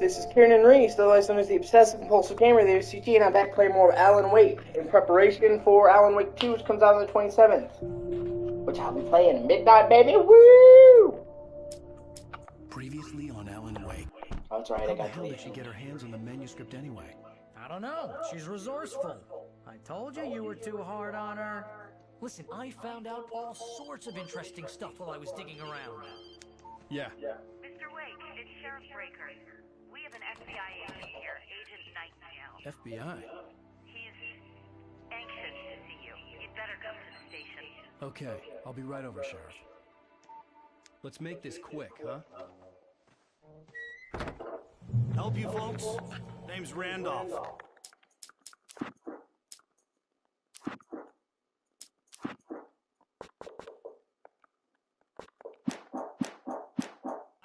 This is Kieran Reese, otherwise known as the Obsessive Compulsive Gamer of the O.C.G, and I'm back playing more of Alan Wake in preparation for Alan Wake 2, which comes out on the 27th. Which I'll be playing midnight, baby. Woo! Previously on Alan Wake. Oh, that's right, How I the got hell to did she get her hands on the manuscript anyway? I don't know. She's resourceful. I told you were too hard on her. Listen, I found out all sorts of interesting stuff while I was digging around. Yeah. Mr. Wake, it's Sheriff Breaker. We have an FBI agent here, Agent Nightingale. FBI? He's anxious to see you. You'd better come to the station. Okay, I'll be right over, Sheriff. Let's make this quick, huh? Help you folks? Name's Randolph.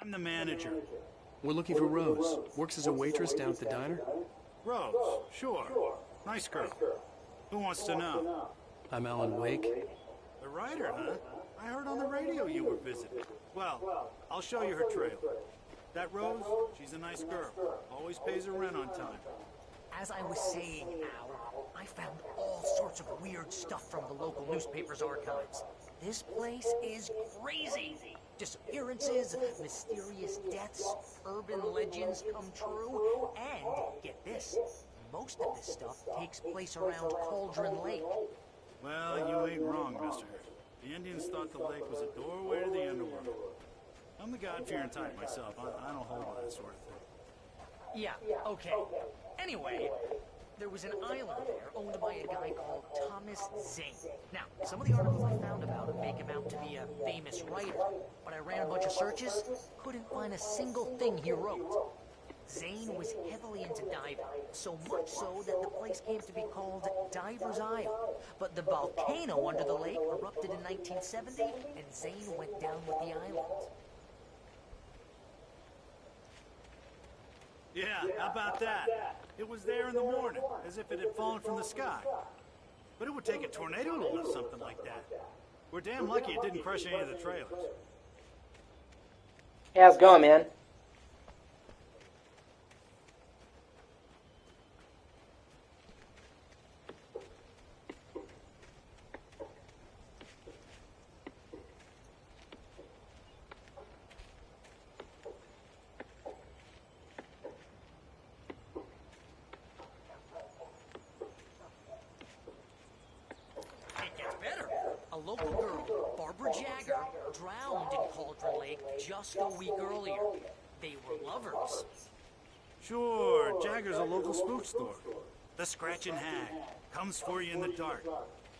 I'm the manager. We're looking for Rose. Works as a waitress down at the diner. Rose, sure. Nice girl. Who wants to know? I'm Alan Wake. The writer, huh? I heard on the radio you were visiting. Well, I'll show you her trailer. That Rose, she's a nice girl. Always pays her rent on time. As I was saying, Al, I found all sorts of weird stuff from the local newspaper's archives. This place is crazy. Disappearances, mysterious deaths, urban legends come true, and, get this, most of this stuff takes place around Cauldron Lake. Well, you ain't wrong, mister. The Indians thought the lake was a doorway to the underworld. I'm the God-fearing type myself. I don't hold by that sort of thing. Yeah, okay. Anyway, there was an island there owned by a guy called Thomas Zane. Now, some of the articles I found about him make him out to be a famous writer, but I ran a bunch of searches, couldn't find a single thing he wrote. Zane was heavily into diving, so much so that the place came to be called Diver's Isle. But the volcano under the lake erupted in 1970, and Zane went down with the island. Yeah, how about that? It was there in the morning, as if it had fallen from the sky. But it would take a tornado to lift something like that. We're damn lucky it didn't crush any of the trailers. Hey, how's it going, man? It gets better. A local girl, Barbara Jagger, drowned in Cauldron Lake just a week earlier. They were lovers. Sure, Jagger's a local spook store. The Scratching Hag. Comes for you in the dark.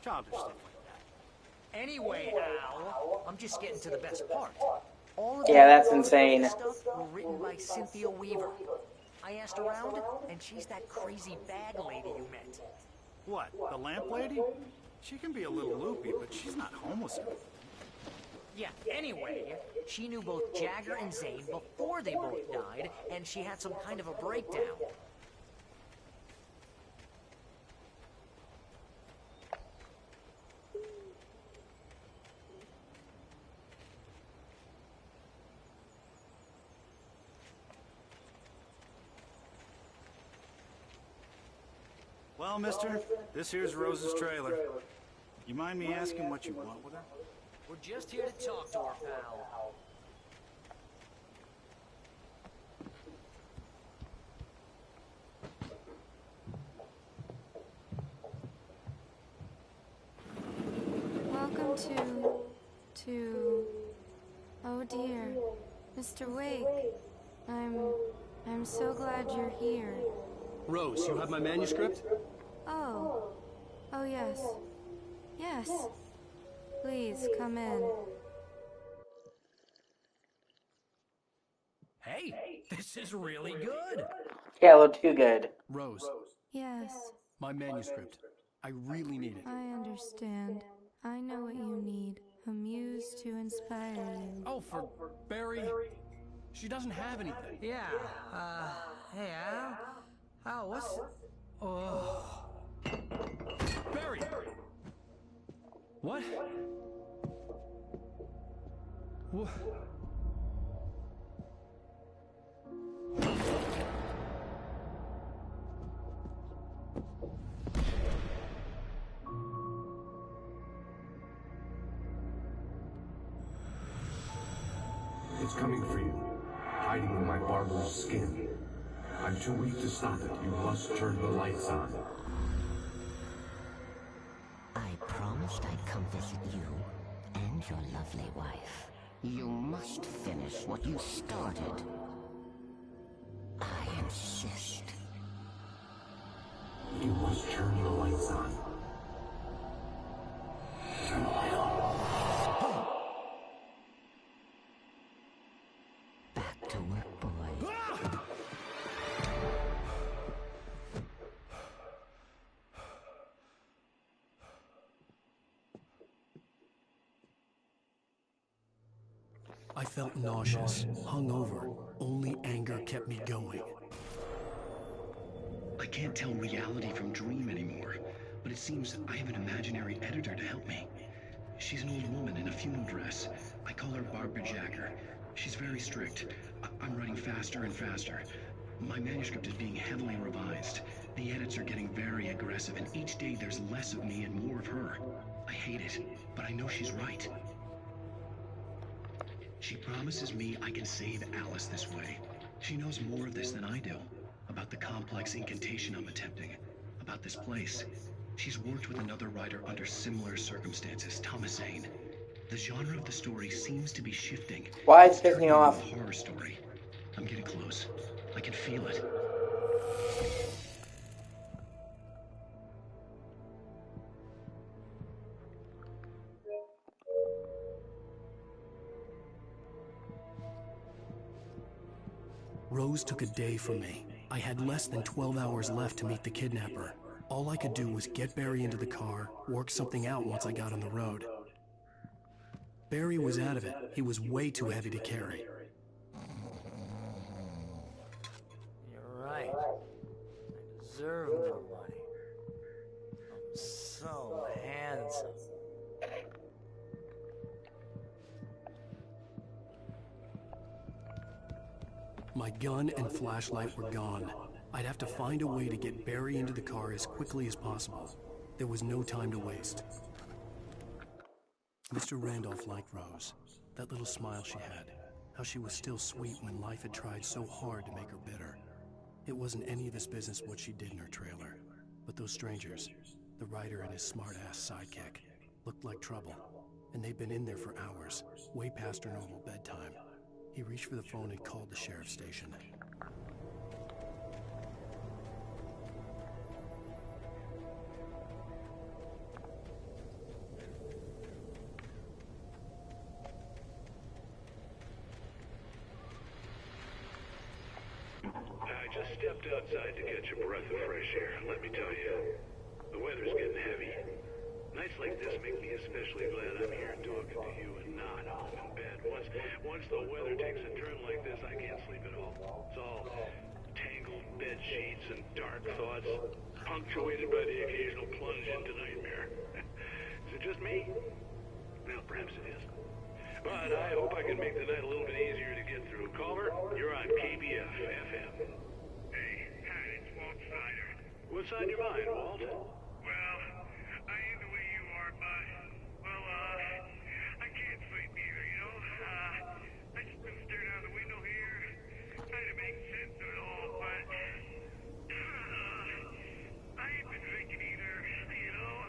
Childish stuff like that. Anyway, Al, I'm just getting to the best part. All of Yeah, the that's articles insane. and stuff were written by Cynthia Weaver. I asked around, and she's that crazy bag lady you met. What, the lamp lady? She can be a little loopy, but she's not homeless or anything. Yeah, anyway, she knew both Jagger and Zane before they both died, and she had some kind of a breakdown. Well, mister, this here's Rose's trailer. You mind me asking what you want with her? We're just here to talk to her, pal. Welcome to... Oh dear, Mr. Wake. I'm so glad you're here. Rose, you have my manuscript? Oh. Oh yes. Yes. Please, come in. Hey, this is really good. Yeah, a little too good. Rose, Yes, my manuscript. I really need it. I understand. I know what you need. A muse to inspire you. Oh, for Barry? She doesn't have anything. Yeah, hey, Al? Al, what's... Oh... Barry! What? What? It's coming for you, hiding in my barber's skin. I'm too weak to stop it. You must turn the lights on. I promised I'd come visit you and your lovely wife. You must finish what you started. I insist. You must turn the lights on. You will. Back to work, boy. I felt nauseous, hungover. Only anger kept me going. I can't tell reality from dream anymore, but it seems I have an imaginary editor to help me. She's an old woman in a funeral dress. I call her Barbara Jacker. She's very strict. I'm writing faster and faster. My manuscript is being heavily revised. The edits are getting very aggressive, and each day there's less of me and more of her. I hate it, but I know she's right. She promises me I can save Alice this way. She knows more of this than I do. About the complex incantation I'm attempting. About this place. She's worked with another writer under similar circumstances, Thomas Zane. The genre of the story seems to be shifting. Why it's pissing turning you into off? a horror story. I'm getting close. I can feel it. Rose took a day from me. I had less than 12 hours left to meet the kidnapper. All I could do was get Barry into the car, work something out once I got on the road. Barry was out of it. He was way too heavy to carry. You're right. I deserve more money. I'm so handsome. My gun and flashlight were gone. I'd have to find a way to get Barry into the car as quickly as possible. There was no time to waste. Mr. Randolph liked Rose. That little smile she had. How she was still sweet when life had tried so hard to make her bitter. It wasn't any of his business what she did in her trailer. But those strangers, the writer and his smart-ass sidekick, looked like trouble. And they'd been in there for hours, way past her normal bedtime. He reached for the phone and called the sheriff's station. I just stepped outside to catch a breath of fresh air. Let me tell you, the weather's getting heavy. Nights like this make me especially glad I'm here talking to you and not home in bed. Once the weather takes a turn like this, I can't sleep at all. It's all tangled bed sheets and dark thoughts, punctuated by the occasional plunge into nightmare. Is it just me? Well, perhaps it is. But I hope I can make the night a little bit easier to get through. Caller, you're on KBF FM. Hey, Pat, it's Walt Snyder. What's on your mind, Walt? Well, I ain't the way you are, but, well, I can't sleep either, you know? I just been staring out the window here, trying to make sense of it all, but, I ain't been drinking either, you know?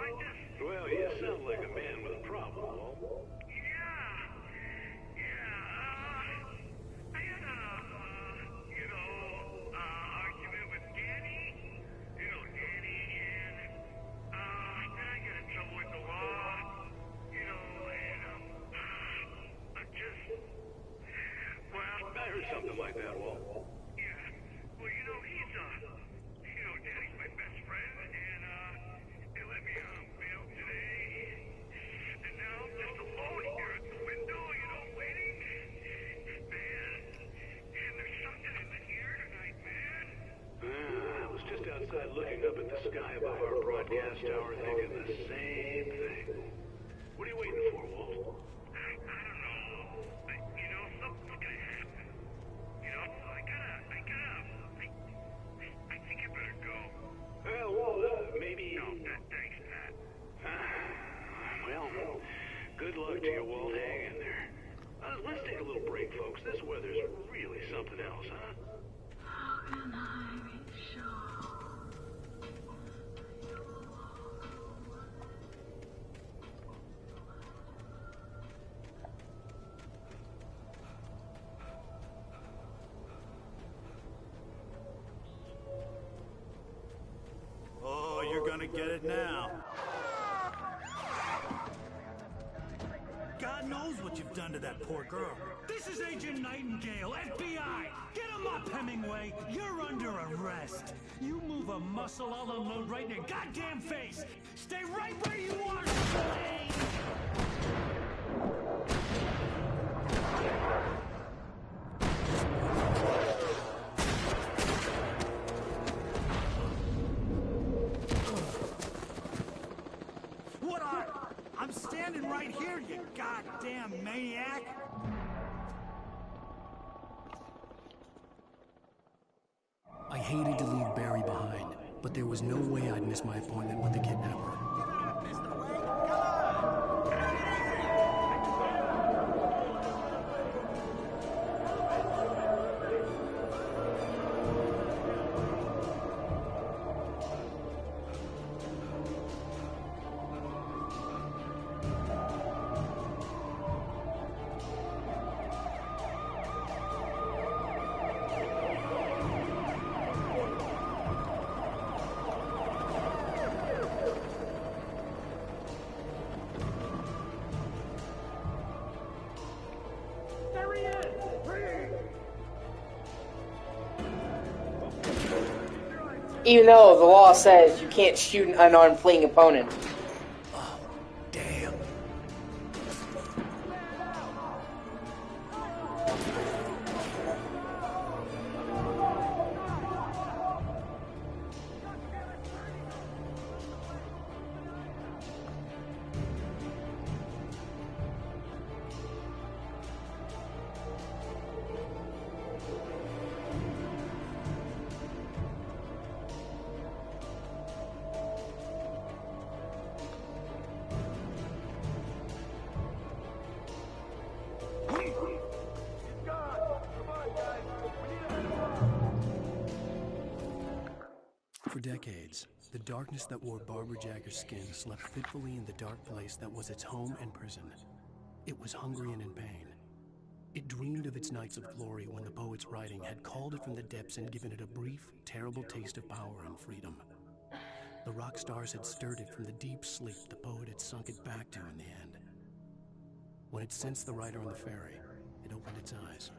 Well, you sound like a man with a problem, Walt. Argument with Danny. You know, Danny, and, then I got in trouble with the law. You know, and, I just, well... I heard something like that, Walt. Yeah. Well, you know, he's, you know, Danny's my best friend, and, they let me out of bail today. And now I'm just alone here at the window, you know, waiting. Man, and there's something in the air tonight, man. I was just outside looking up at the sky above our broadcast tower thinking the same thing. What are you waiting for, Walt? I don't know. You know, something's gonna happen. You know, I think I better go. Well, Walt, to you, Walt. Hang in there. Let's take a little break, folks. This weather's really something else, huh? How can I be sure? Oh, you're gonna get it now. God knows what you've done to that poor girl. This is Agent Nightingale, FBI! Get him up, Hemingway! You're under arrest! You move a muscle, I'll unload right in your goddamn face! Stay right where you are, Slade! What are? I'm standing right here, you goddamn maniac! I hated to leave Barry behind, but there was no way I'd miss my appointment with the kidnapper. Even though the law says you can't shoot an unarmed fleeing opponent. Oh, damn. For decades, the darkness that wore Barbara Jagger's skin slept fitfully in the dark place that was its home and prison. It was hungry and in pain. It dreamed of its nights of glory when the poet's writing had called it from the depths and given it a brief, terrible taste of power and freedom. The rock stars had stirred it from the deep sleep the poet had sunk it back to in the end. When it sensed the writer on the ferry, it opened its eyes.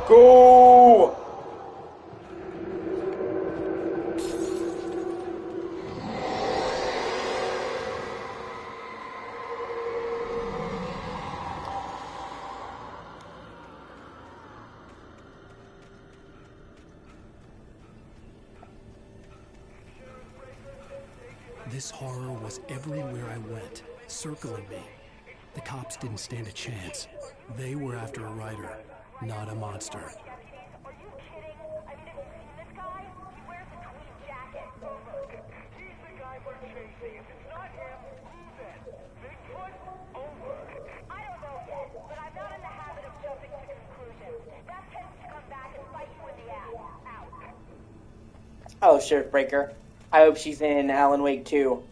Go! This horror was everywhere I went, circling me. The cops didn't stand a chance. They were after a writer, not a monster. Are you kidding? I mean, have you seen this guy? He wears a tweed jacket. He's the guy we're chasing. If it's not him, who then? Bigfoot? Over. I don't know yet, but I'm not in the habit of jumping to conclusions. That tends to come back and bite you in the ass. Out. Oh, Sheriff Breaker. I hope she's in Alan Wake 2.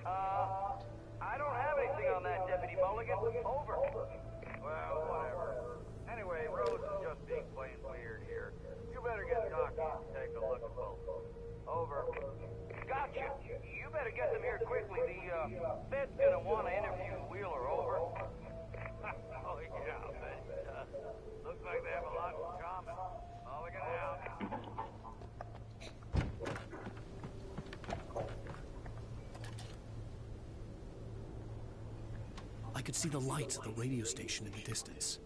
I don't have anything on that, Deputy Mulligan. Over. Well, whatever. Anyway, Rose is just being plain weird here. You better get Doc and take a look at both. Over. Gotcha. You better get them here quickly. The Fed's gonna want to interview Wheeler. Over. Oh, yeah, but looks like they have a lot in common. Mulligan out. I could see the lights at the radio station in the distance.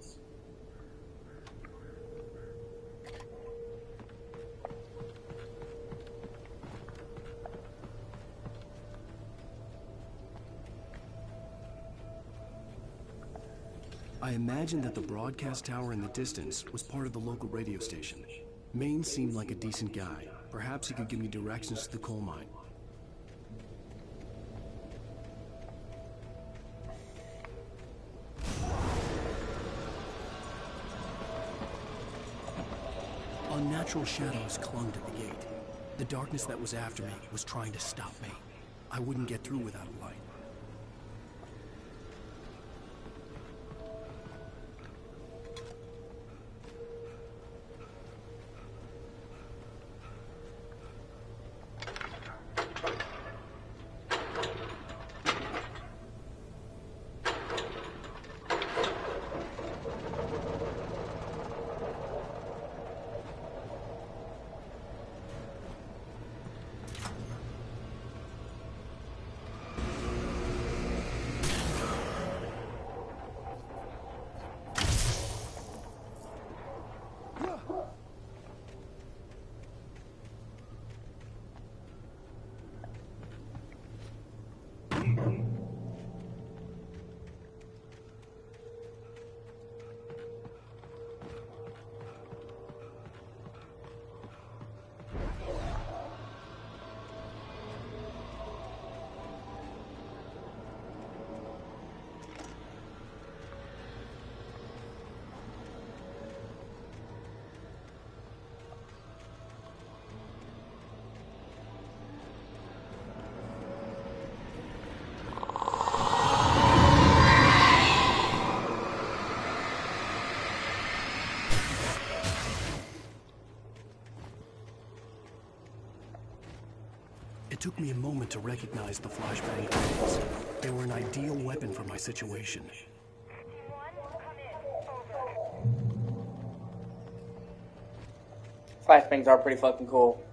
I imagined that the broadcast tower in the distance was part of the local radio station. Maine seemed like a decent guy. Perhaps he could give me directions to the coal mine. Unnatural shadows clung to the gate. The darkness that was after me was trying to stop me. I wouldn't get through without a light. It took me a moment to recognize the flashbang grenades. They were an ideal weapon for my situation. Flashbangs are pretty fucking cool.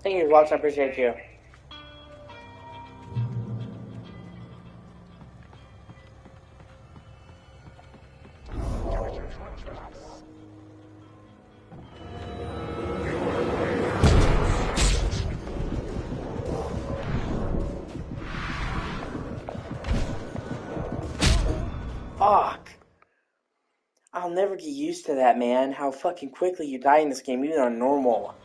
Thank you for watching. I appreciate you. never get used to that, man. How fucking quickly you die in this game, even on normal.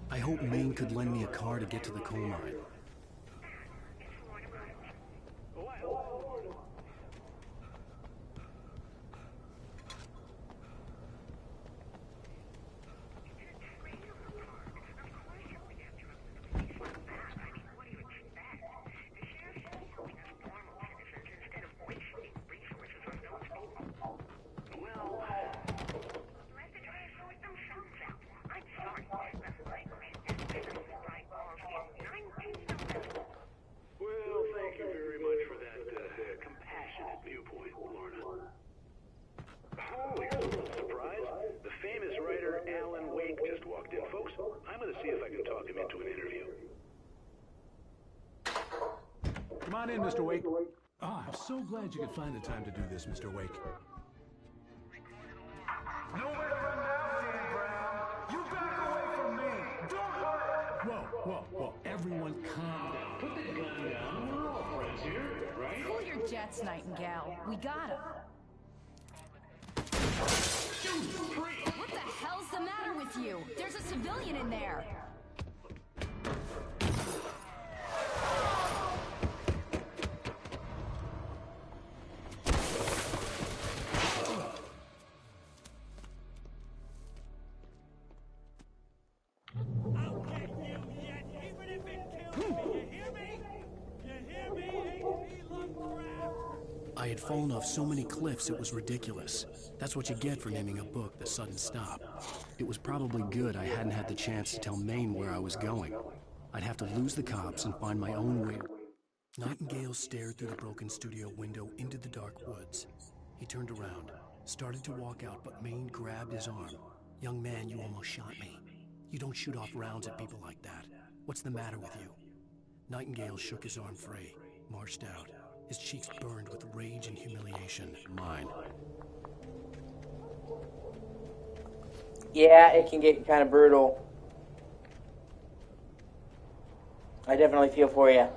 I hope Maine could lend me a car to get to the coal mine. Come on in, Mr. Wake. Oh, I'm so glad you could find the time to do this, Mr. Wake. Nowhere to run now, Dan Brown. You back away from me. Don't hurt. Whoa. Everyone calm down. Put the gun down. We're all friends here, right? Cool your jets, Nightingale. We got him. What the hell's the matter with you? There's a civilian in there. I had fallen off so many cliffs it was ridiculous. That's what you get for naming a book The Sudden Stop. It was probably good I hadn't had the chance to tell Maine where I was going. I'd have to lose the cops and find my own way. Nightingale stared through the broken studio window into the dark woods. He turned around, started to walk out, but Maine grabbed his arm. "Young man, you almost shot me. You don't shoot off rounds at people like that. What's the matter with you?" Nightingale shook his arm free, marched out. His cheeks burned with rage and humiliation. Mine. Yeah, it can get kind of brutal. I definitely feel for you.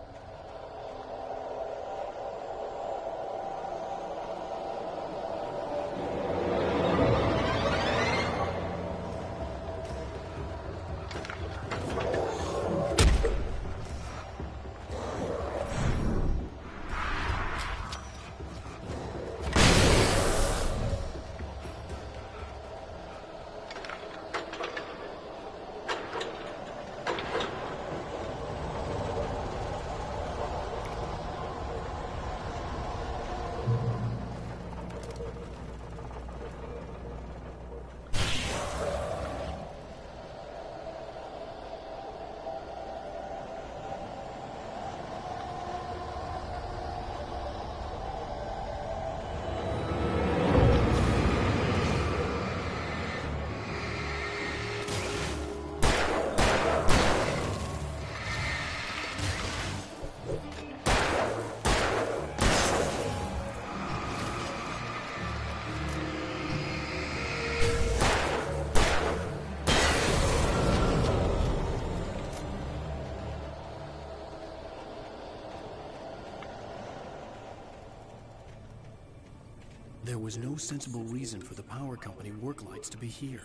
There was no sensible reason for the power company work lights to be here.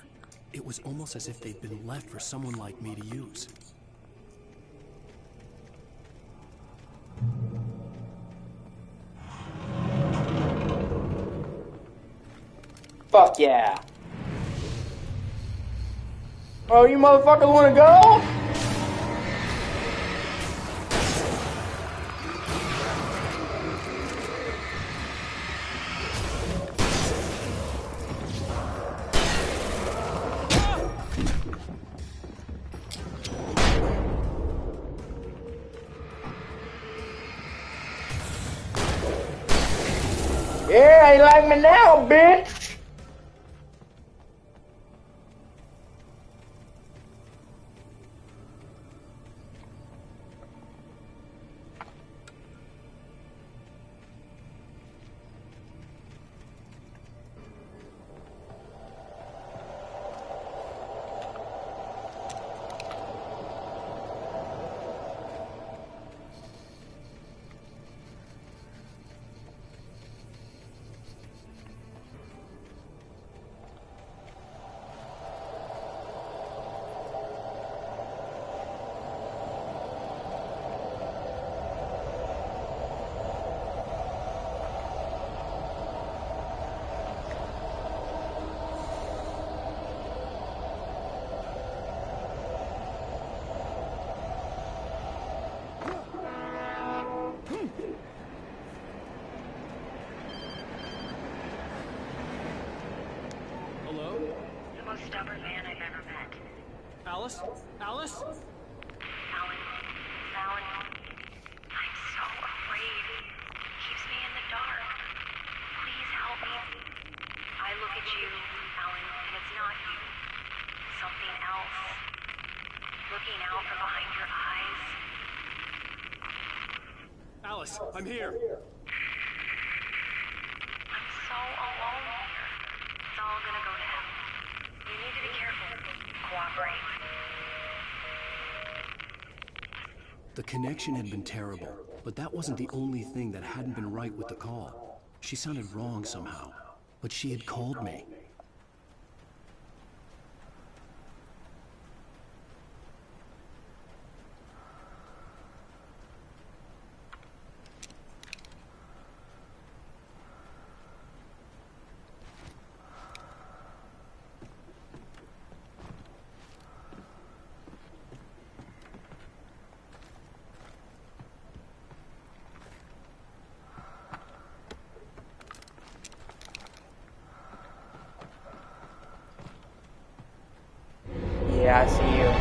It was almost as if they'd been left for someone like me to use. Fuck yeah. Oh, you motherfuckers wanna go? Yeah, you like me now, bitch? Stubborn man I've ever met. Alice? Alice? Alan, I'm so afraid. He keeps me in the dark. Please help me. I look at you, Alan, and it's not you. Something else. Looking out from behind your eyes. Alice, I'm here. I'm so alone here. It's all gonna go to hell. You need to be careful. Cooperate. The connection had been terrible, but that wasn't the only thing that hadn't been right with the call. She sounded wrong somehow, but she had called me. Yeah, I see you.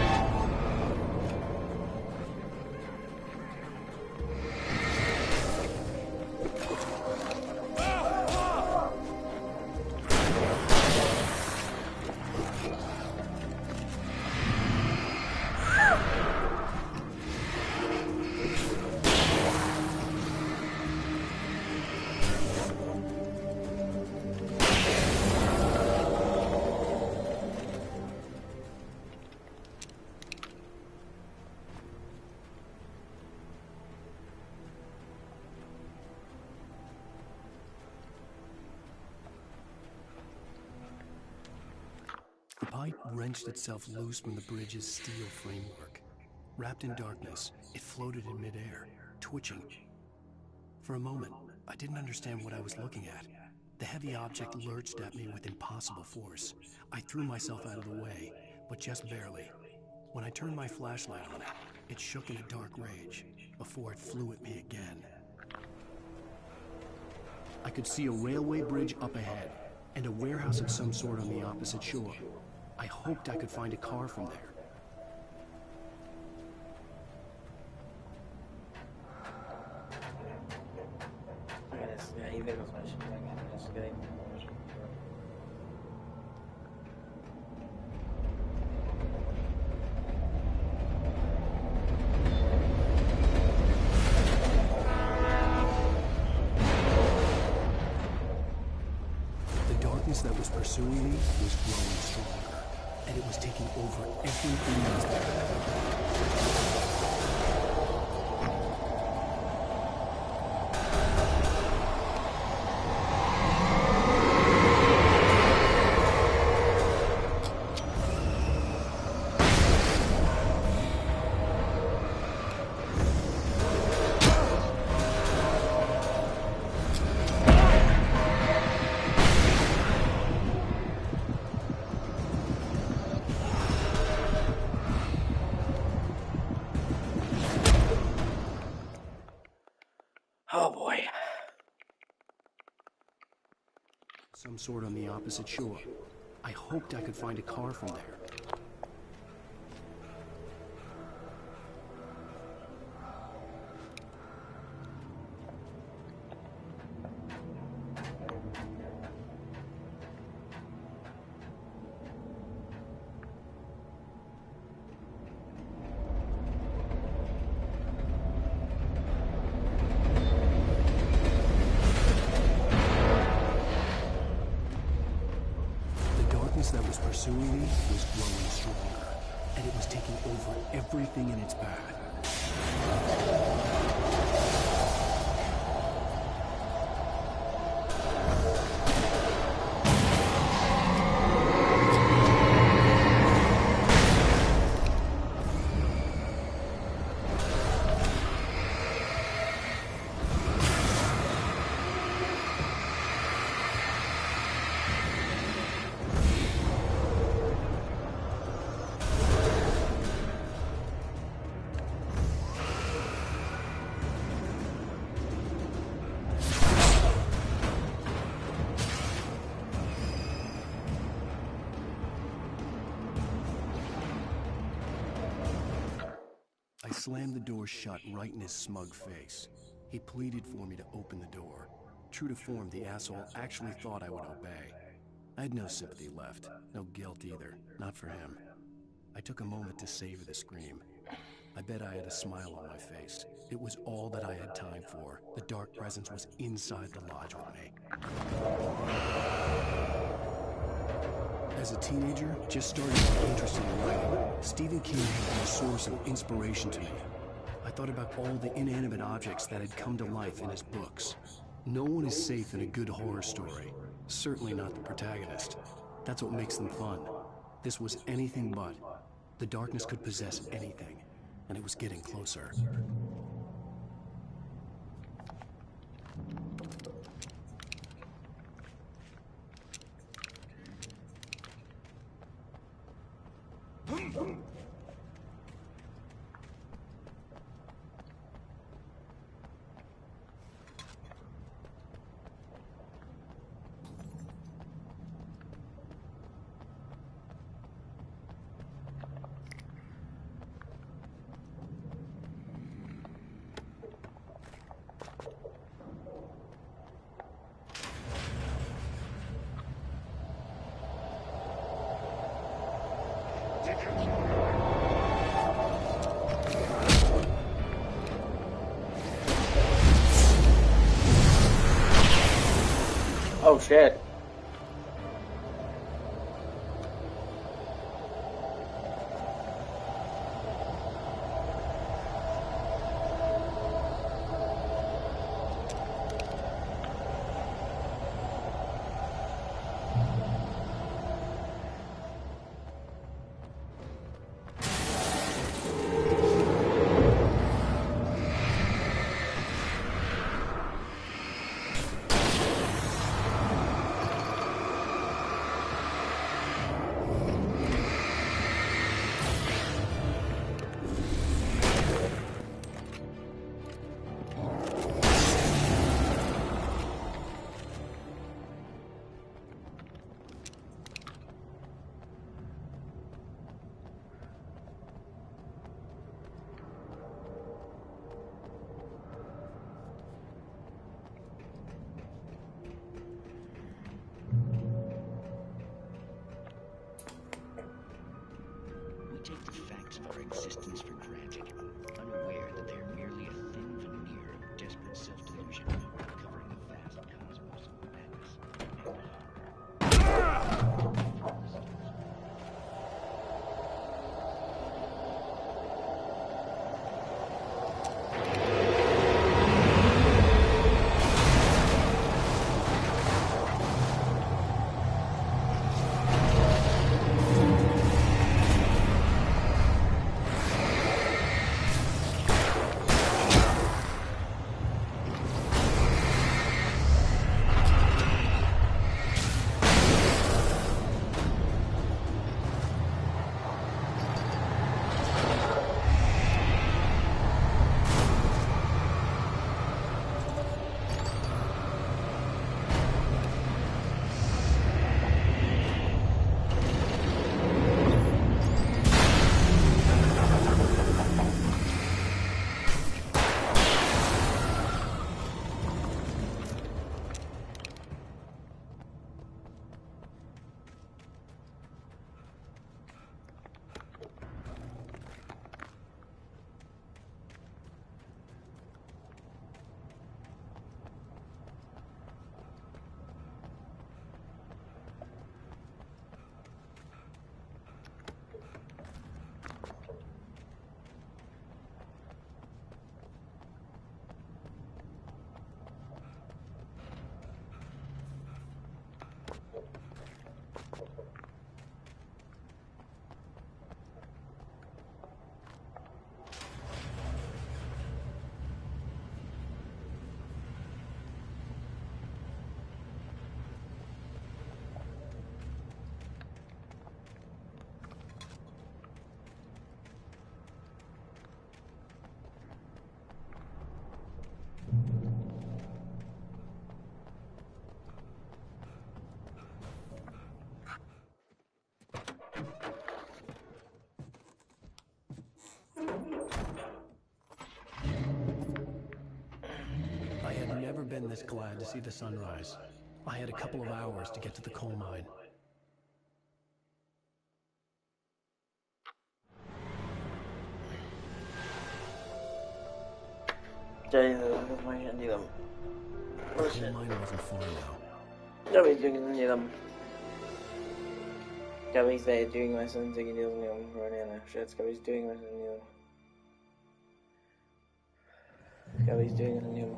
The pipe wrenched itself loose from the bridge's steel framework. Wrapped in darkness, it floated in midair, twitching. For a moment, I didn't understand what I was looking at. The heavy object lurched at me with impossible force. I threw myself out of the way, but just barely. When I turned my flashlight on it, it shook in a dark rage, before it flew at me again. I could see a railway bridge up ahead, and a warehouse of some sort on the opposite shore. I hoped I could find a car from there. The darkness that was pursuing me was growing stronger, and it was taking over everything in its path. Oh boy. Some sort on the opposite shore. I hoped I could find a car from there. That was pursuing me was growing stronger, and it was taking over everything in its path. I slammed the door shut right in his smug face. He pleaded for me to open the door. True to form, the asshole actually thought I would obey. I had no sympathy left, no guilt either, not for him. I took a moment to savor the scream. I bet I had a smile on my face. It was all that I had time for. The dark presence was inside the lodge with me. As a teenager, just starting to be interested in writing, Stephen King had been a source of inspiration to me. I thought about all the inanimate objects that had come to life in his books. No one is safe in a good horror story. Certainly not the protagonist. That's what makes them fun. This was anything but. The darkness could possess anything, and it was getting closer. Oh shit. been this glad to see the sunrise. I had a couple of hours to get to the coal mine. The coal mine wasn't far now. Nobody's doing any of them. Nobody's doing my son's taking deals with him right now. Shit, Scubby's doing my son's deal. Scubby's doing it new.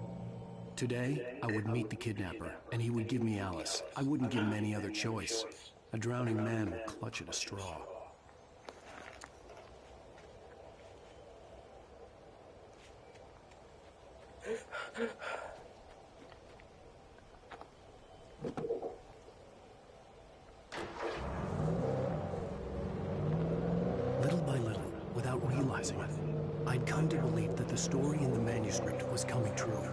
Today, I would meet the kidnapper, and he would give me Alice. I wouldn't give him any other choice. A drowning man will clutch at a straw. Little by little, without realizing it, I'd come to believe that the story in the manuscript was coming true.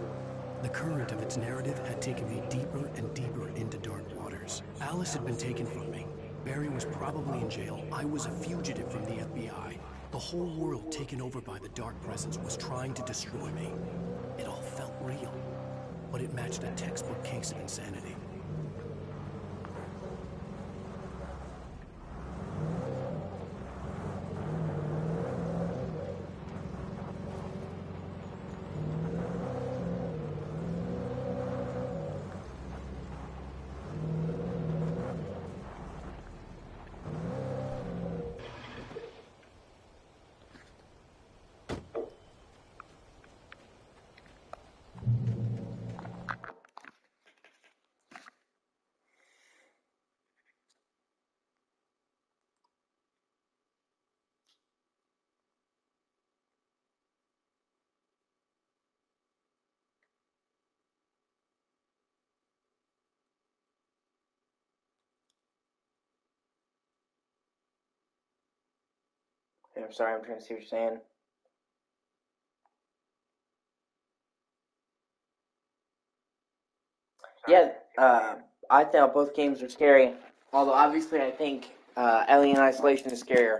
The current of its narrative had taken me deeper and deeper into dark waters. Alice had been taken from me. Barry was probably in jail. I was a fugitive from the FBI. The whole world taken over by the dark presence was trying to destroy me. It all felt real, but it matched a textbook case of insanity. I'm sorry, I'm trying to see what you're saying. Yeah, I thought both games were scary. Although, obviously, I think Alien Isolation is scarier.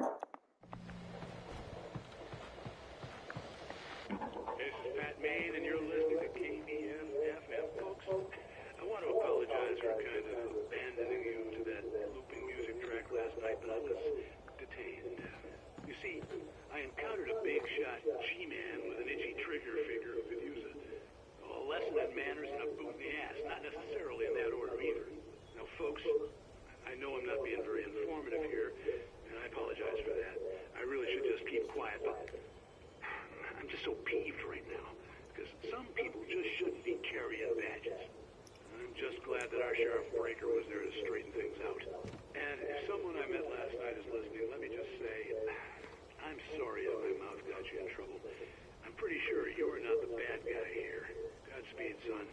This is Pat Main, and you're listening to KBF-FM, folks. I want to apologize for kind of abandoning you to that looping music track last night, but I was detained. You see, I encountered a big shot G-man with an itchy trigger finger who could use a lesson in manners and a boot in the ass. Not necessarily in that order either. Now, folks, I know I'm not being very informative here, and I apologize for that. I really should just keep quiet, but I'm just so peeved right now, because some people just shouldn't be carrying badges. I'm just glad that our Sheriff Breaker was there to straighten things out. And if someone I met last night is listening, let me just say, I'm sorry if my mouth got you in trouble. I'm pretty sure you are not the bad guy here. Godspeed, son.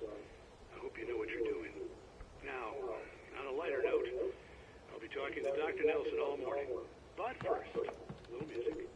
I hope you know what you're doing. Now, on a lighter note, I'll be talking to Dr. Nelson all morning. But first, a little music.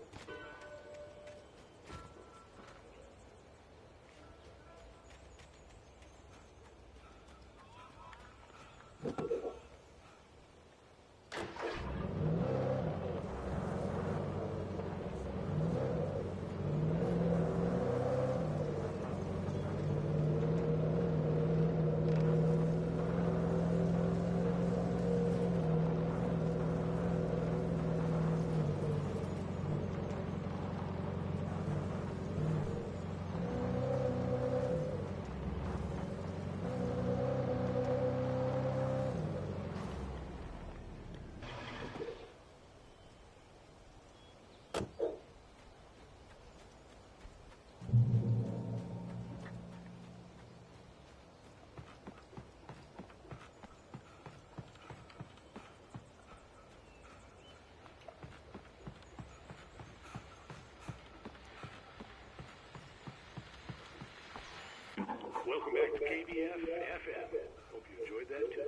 Welcome back to KBF-FM. Hope you enjoyed that too.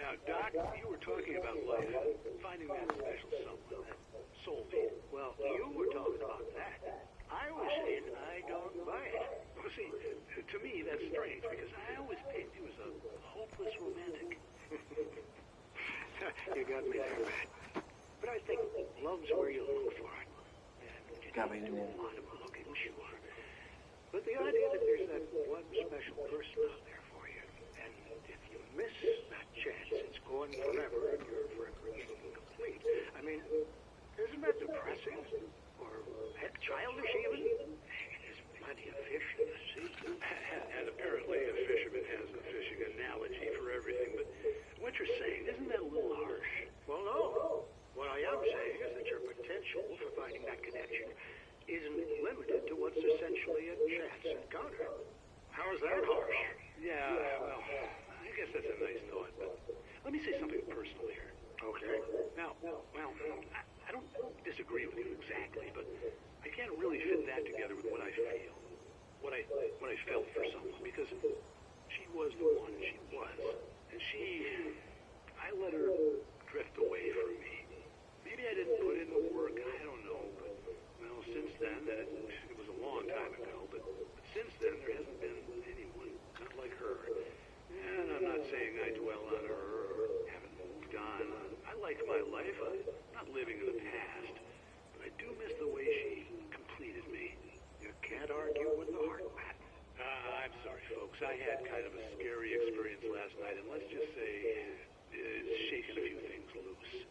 Now, Doc, you were talking about life, finding that special someone, that soulmate. Well, you were talking about that. I was saying I don't buy it. Well, see, to me that's strange, because I always picked you as a hopeless romantic. You got me there, Matt. But I think love's where you look for it. And you need to do a lot of looking, sure. But the idea that there's that one special person out chance. Got her. How is that harsh? Yeah, well, I guess that's a nice thought, but let me say something personal here. Okay. Now, well, I don't disagree with you exactly, but I can't really fit that together with what I feel. What I felt for someone, because she was the one she was. And I let her drift away from me. Maybe I didn't put in the work, I don't know, but, well, since then, it was a long time ago, but since then, there hasn't been anyone not like her. And I'm not saying I dwell on her or haven't moved on. I like my life. I'm not living in the past, but I do miss the way she completed me. You can't argue with the heart, Matt. I'm sorry, folks. I had kind of a scary experience last night, and let's just say it's shaking a few things loose.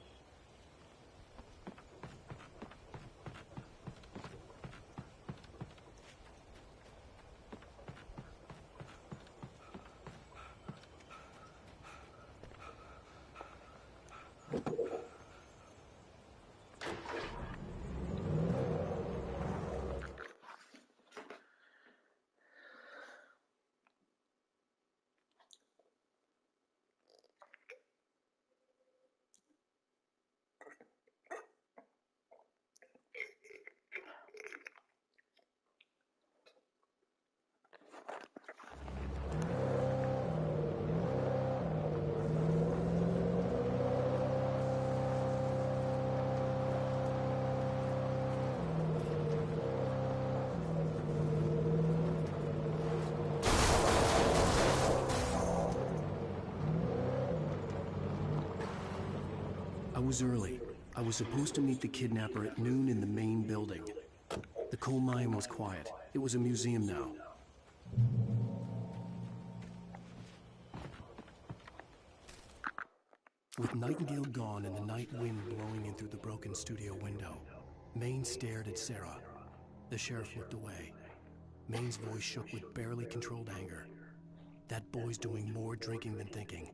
I was early. I was supposed to meet the kidnapper at noon in the main building. The coal mine was quiet. It was a museum now. With Nightingale gone and the night wind blowing in through the broken studio window, Maine stared at Sarah. The sheriff looked away. Maine's voice shook with barely controlled anger. That boy's doing more drinking than thinking.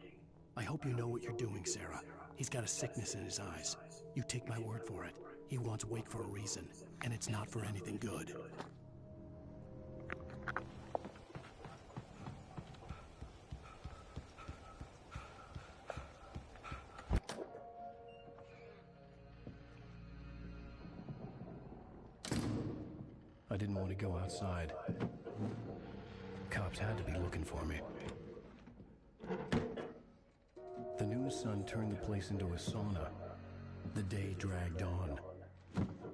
I hope you know what you're doing, Sarah. He's got a sickness in his eyes. You take my word for it. He wants Wake for a reason, and it's not for anything good. I didn't want to go outside. Cops had to be looking for me. The noon sun turned the place into a sauna. The day dragged on.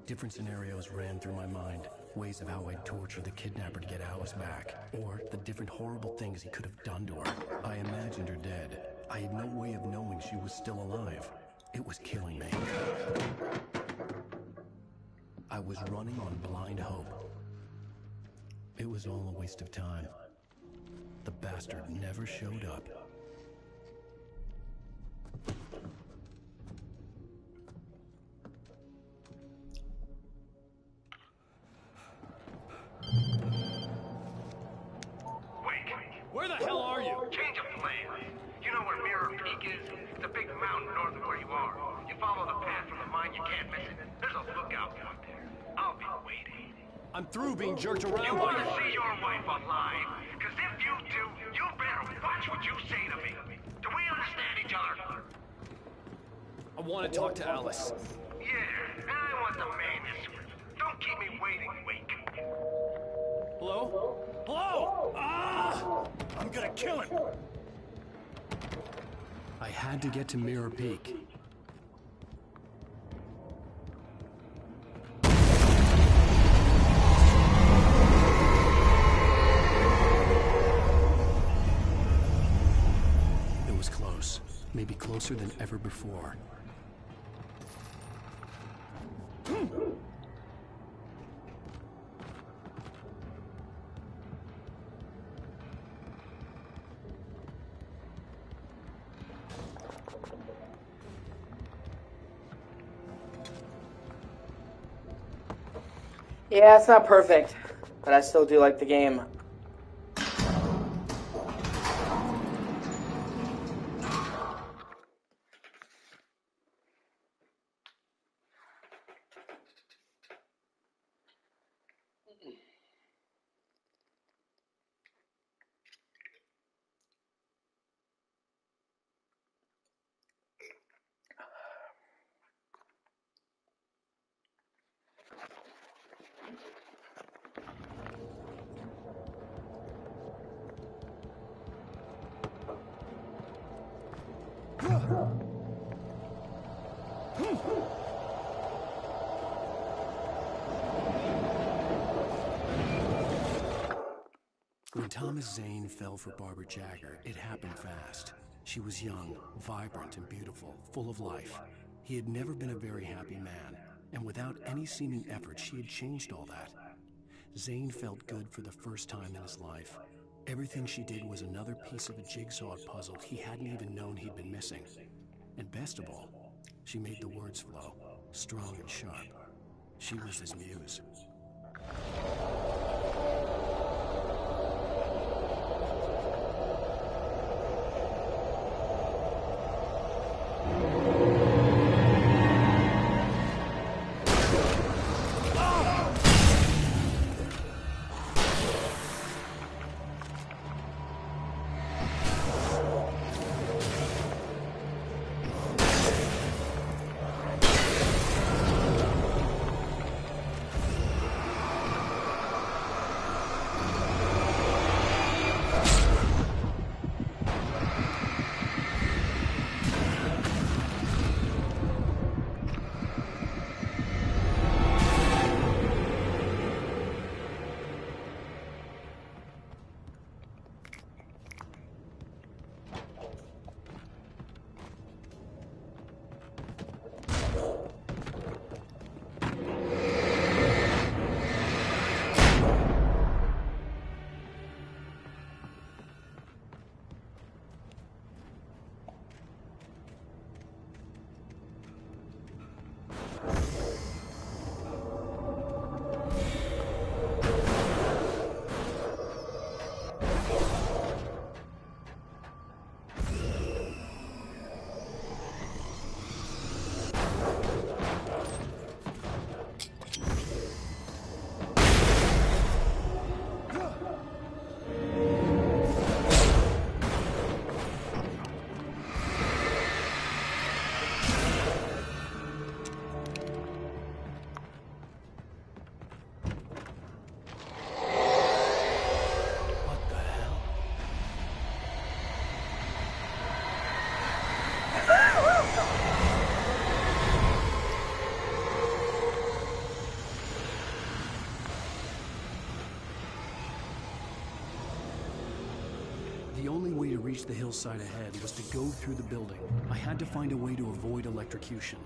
Different scenarios ran through my mind. Ways of how I'd torture the kidnapper to get Alice back. Or the different horrible things he could have done to her. I imagined her dead. I had no way of knowing she was still alive. It was killing me. I was running on blind hope. It was all a waste of time. The bastard never showed up. Where the hell are you? Change of plan. You know where Mirror Peak is? It's a big mountain north of where you are. You follow the path from the mine, you can't miss it. There's a lookout point there. I'll be waiting. I'm through being jerked around. You want to see your wife alive? Because if you do, you better watch what you say to me. Do we understand each other? I want to talk to Alice. Yeah, and I want the manuscript. Don't keep me waiting, Wake. Hello? Hello? Ah! I'm gonna kill him! I had to get to Mirror Peak. It was close. Maybe closer than ever before. Yeah, it's not perfect, but I still do like the game. When Thomas Zane fell for Barbara Jagger, it happened fast. She was young, vibrant, and beautiful, full of life. He had never been a very happy man, and without any seeming effort, she had changed all that. Zane felt good for the first time in his life. Everything she did was another piece of a jigsaw puzzle he hadn't even known he'd been missing. And best of all, she made the words flow, strong and sharp. She was his muse. The only way to reach the hillside ahead was to go through the building. I had to find a way to avoid electrocution.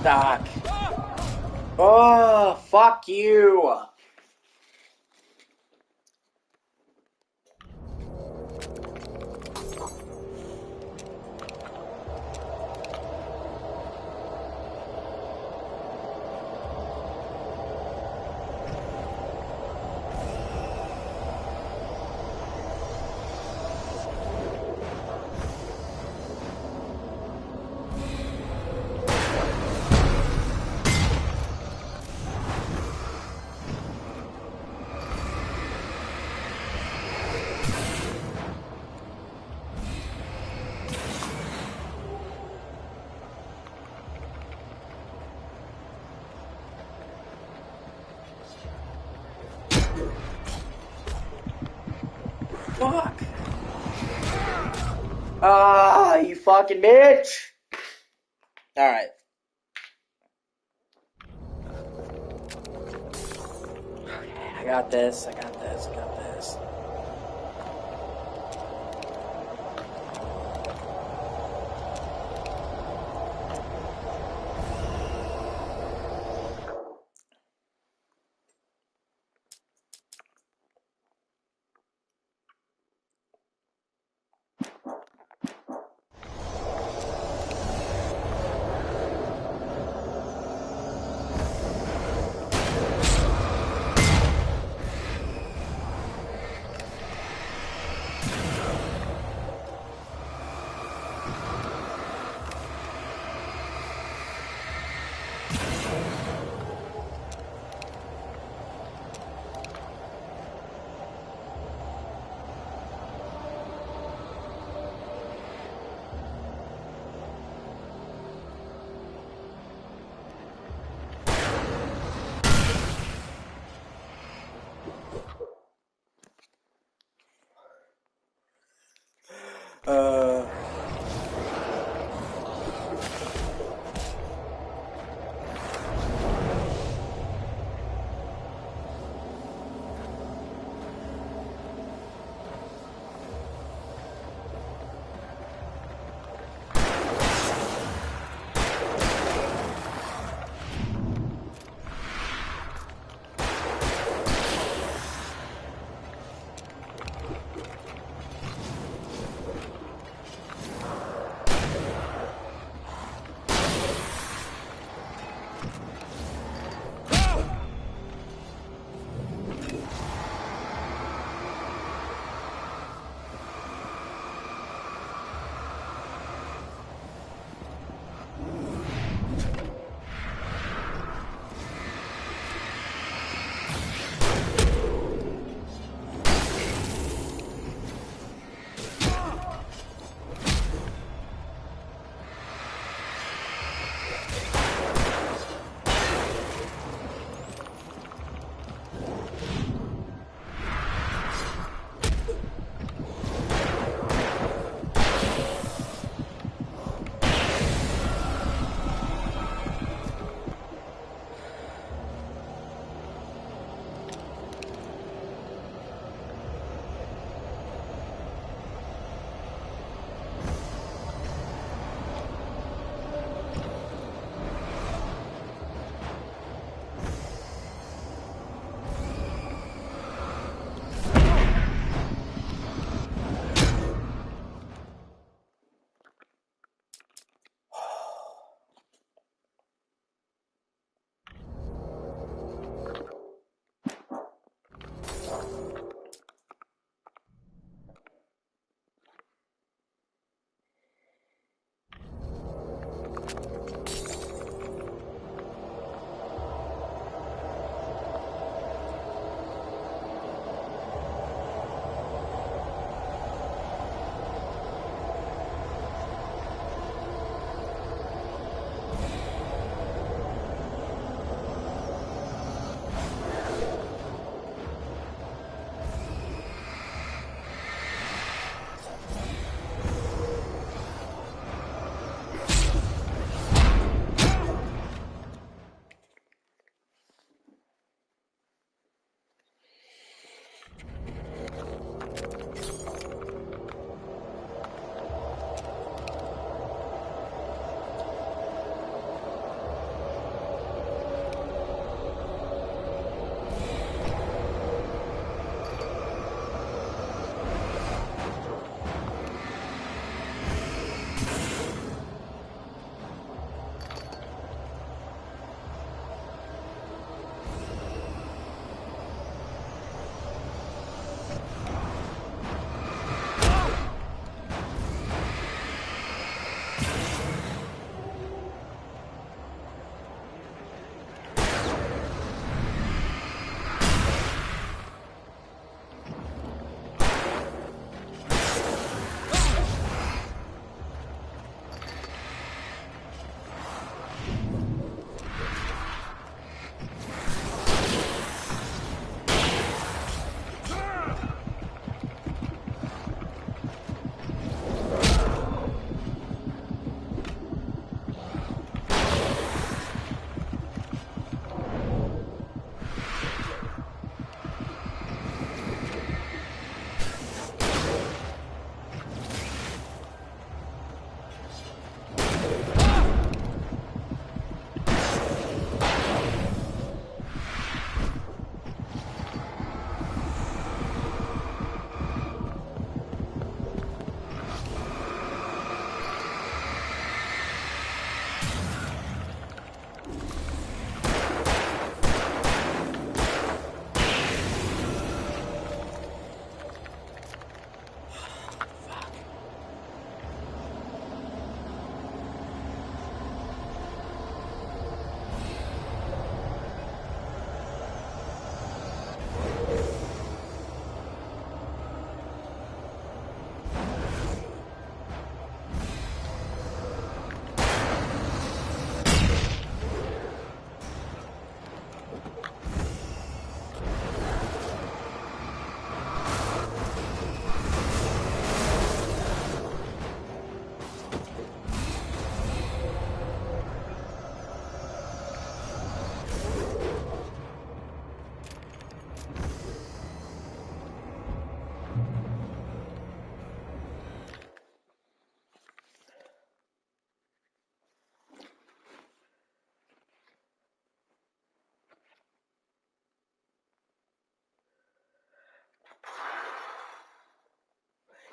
Doc. Oh, fuck you. Fuck. Ah, you fucking bitch. Alright. Okay, I got this.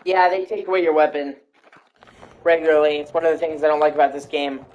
Yeah, they take away your weapon regularly. It's one of the things I don't like about this game.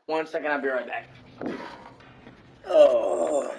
One second, I'll be right back. Oh.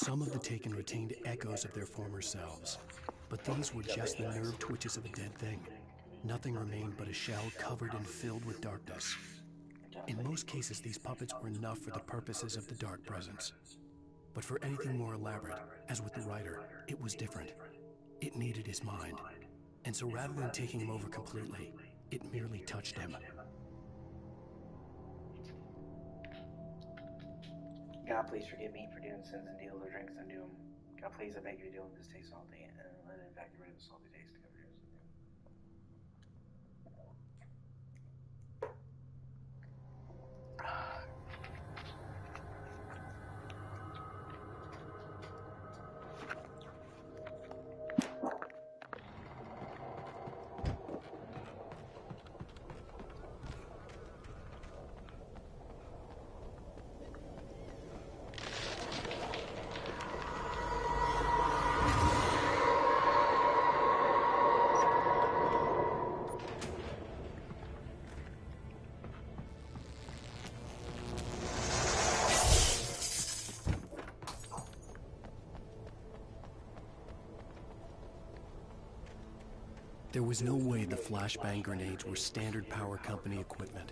Some of the Taken retained echoes of their former selves, but these were just the nerve twitches of a dead thing. Nothing remained but a shell covered and filled with darkness. In most cases, these puppets were enough for the purposes of the Dark Presence. But for anything more elaborate, as with the writer, it was different. It needed his mind. And so rather than taking him over completely, it merely touched him. God, please forgive me for doing sins and deals or drinks and doom. God, please, I beg you to deal with this taste salty and let it in fact get rid of the salty taste. There was no way the flashbang grenades were standard power company equipment.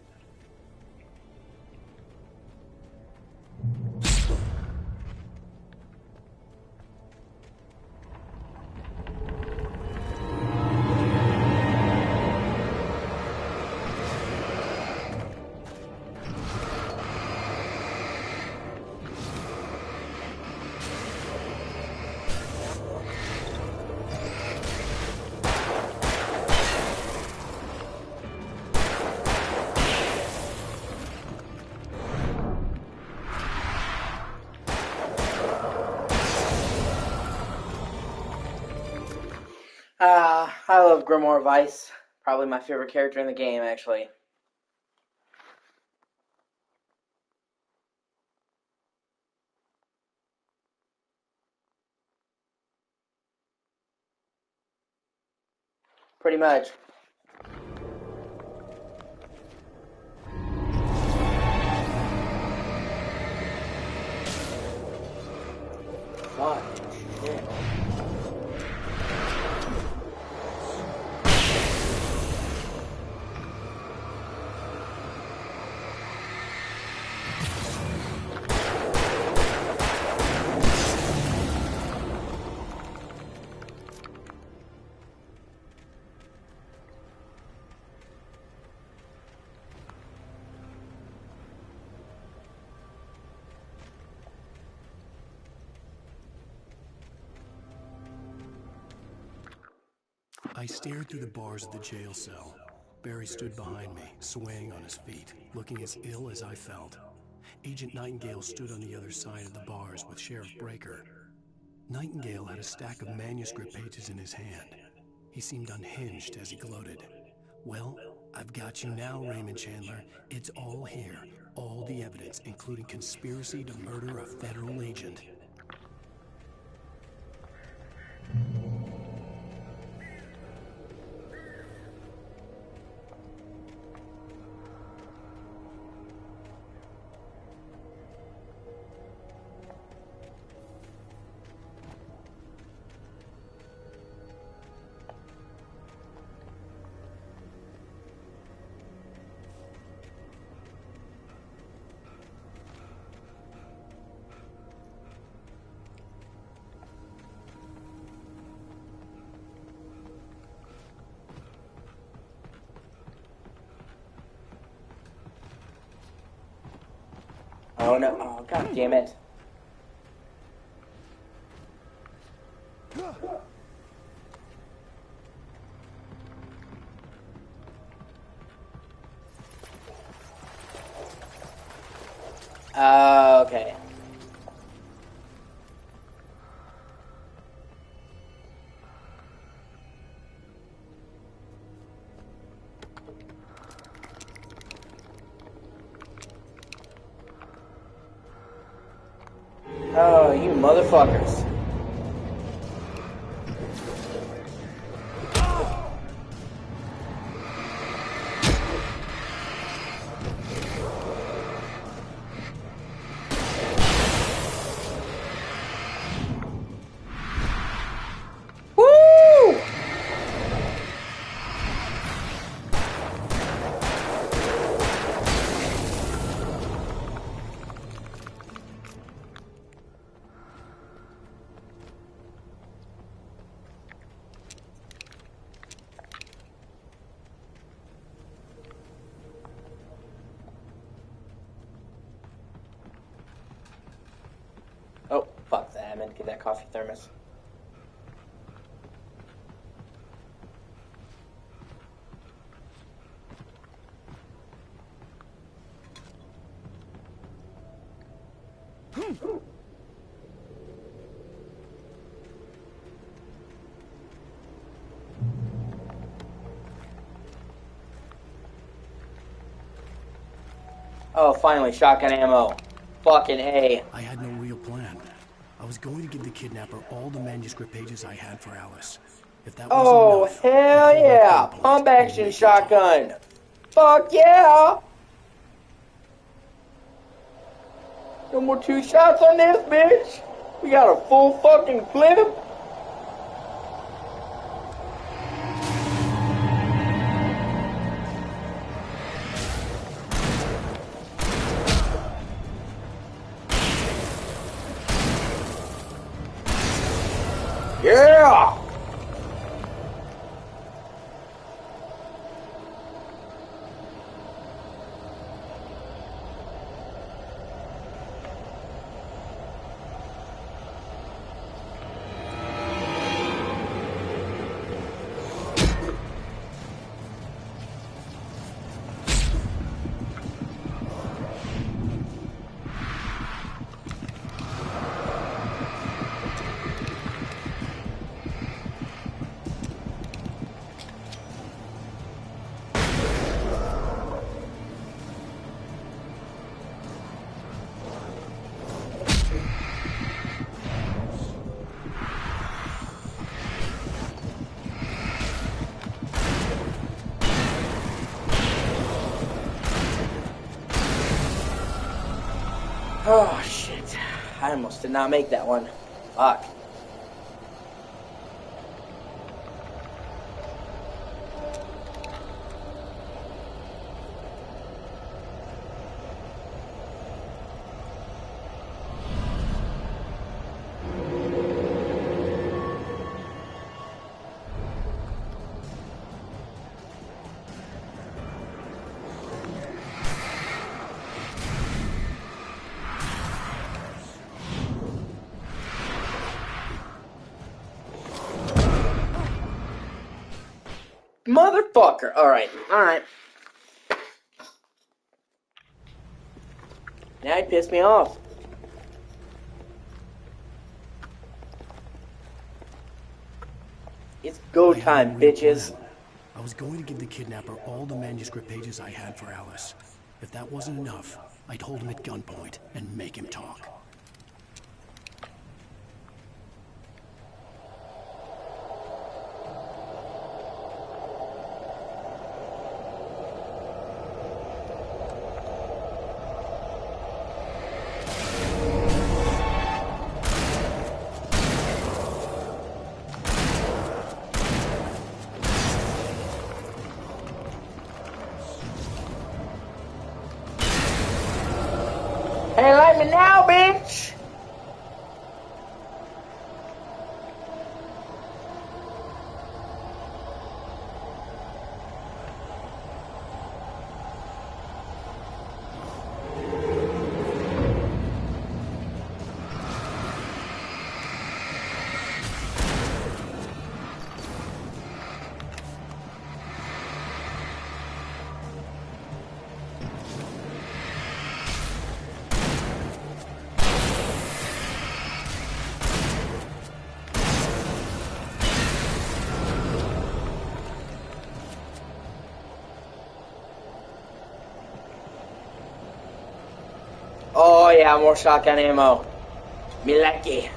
I love Grimoire Vice. Probably my favorite character in the game, actually. Pretty much. Fuck. Shit. I stared through the bars of the jail cell. Barry stood behind me, swaying on his feet, looking as ill as I felt. Agent Nightingale stood on the other side of the bars with Sheriff Breaker. Nightingale had a stack of manuscript pages in his hand. He seemed unhinged as he gloated. Well, I've got you now, Raymond Chandler. It's all here. All the evidence, including conspiracy to murder a federal agent. Oh no, oh god damn it. Okay. Oh, you motherfuckers. Woo! Oh, fuck that. I meant to get that coffee thermos. Oh, finally, shotgun ammo. Fucking A. I had no real plan. I was going to give the kidnapper all the manuscript pages I had for Alice. If that wasn't Oh, enough, hell yeah! Pump action shotgun! Fuck yeah! No more 2 shots on this, bitch! We got a full fucking clip! Yeah! Oh, shit. I almost did not make that one. Fuck. Motherfucker. Alright, alright. Now he pissed me off. It's go time, bitches. I was going to give the kidnapper all the manuscript pages I had for Alice. If that wasn't enough, I'd hold him at gunpoint and make him talk. Hey, light me now, bitch! Oh yeah, more shotgun ammo. Me like it.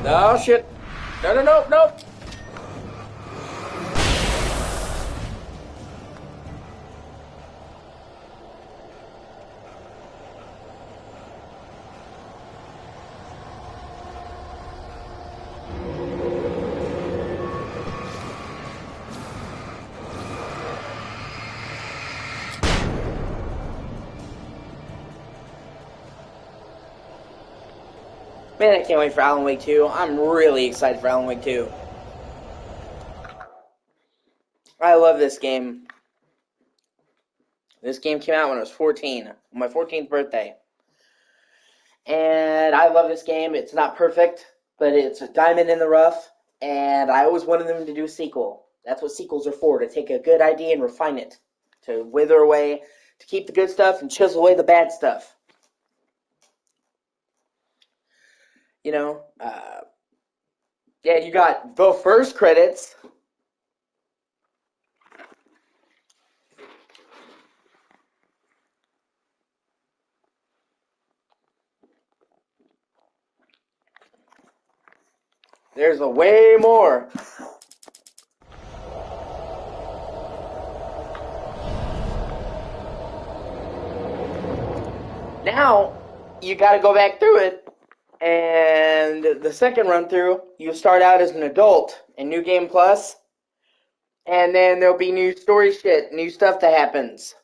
Oh shit. No, no, no, no. Man, I can't wait for Alan Wake 2. I'm really excited for Alan Wake 2. I love this game. This game came out when I was 14, on my 14th birthday. And I love this game. It's not perfect, but it's a diamond in the rough. And I always wanted them to do a sequel. That's what sequels are for, to take a good idea and refine it. To wither away, to keep the good stuff and chisel away the bad stuff. You know, yeah, you got the first credits. There's a way more. Now, you got to go back through it, and the second run through, you start out as an adult in New Game Plus, and then there'll be new story shit, new stuff that happens.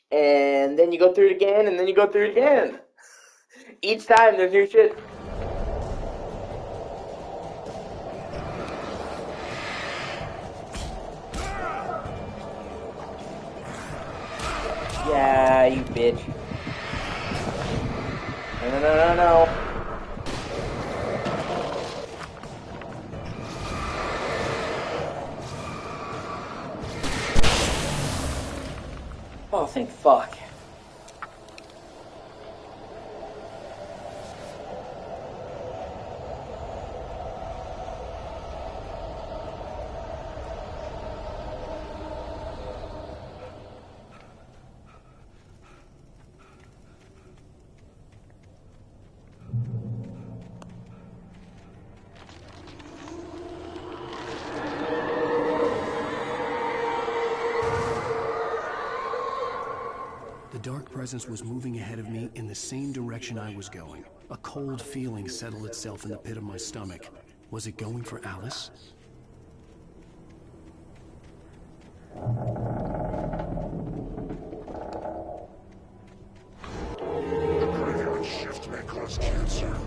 And then you go through it again, and then you go through it again. Each time there's new shit. Yeah, you bitch. No, no, no, no, no. Oh, thank fuck. presence was moving ahead of me in the same direction I was going. A cold feeling settled itself in the pit of my stomach. Was it going for Alice? The graveyard shift may cause cancer.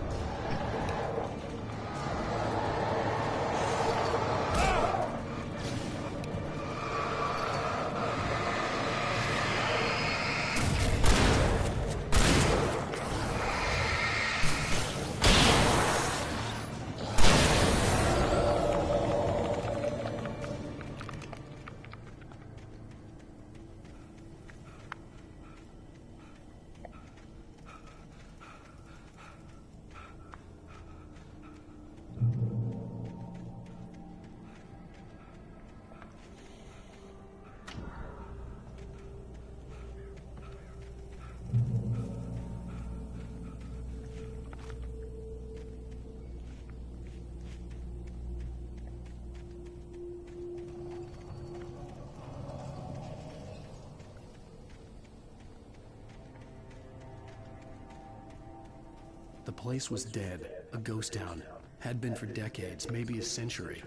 The place was dead, a ghost town. Had been for decades, maybe a century.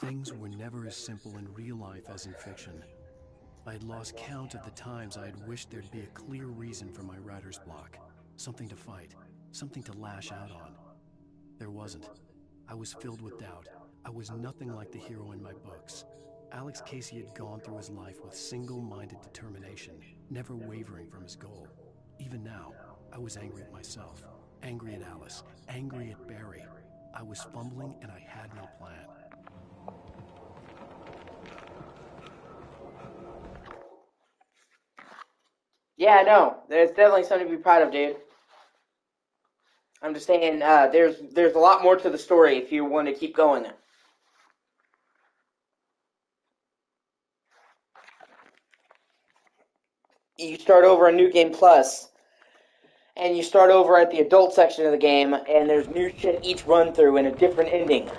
Things were never as simple in real life as in fiction. I had lost count of the times I had wished there'd be a clear reason for my writer's block. Something to fight, something to lash out on. There wasn't. I was filled with doubt. I was nothing like the hero in my books. Alex Casey had gone through his life with single-minded determination, never wavering from his goal. Even now, I was angry at myself, angry at Alice, angry at Barry. I was fumbling and I had no plan. Yeah, no, there's definitely something to be proud of, dude. I'm just saying, there's a lot more to the story if you want to keep going. You start over on New Game Plus, and you start over at the adult section of the game, and there's new shit each run through and a different ending.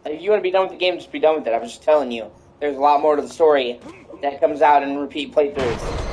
If you want to be done with the game, just be done with it. I was just telling you. There's a lot more to the story that comes out in repeat playthroughs.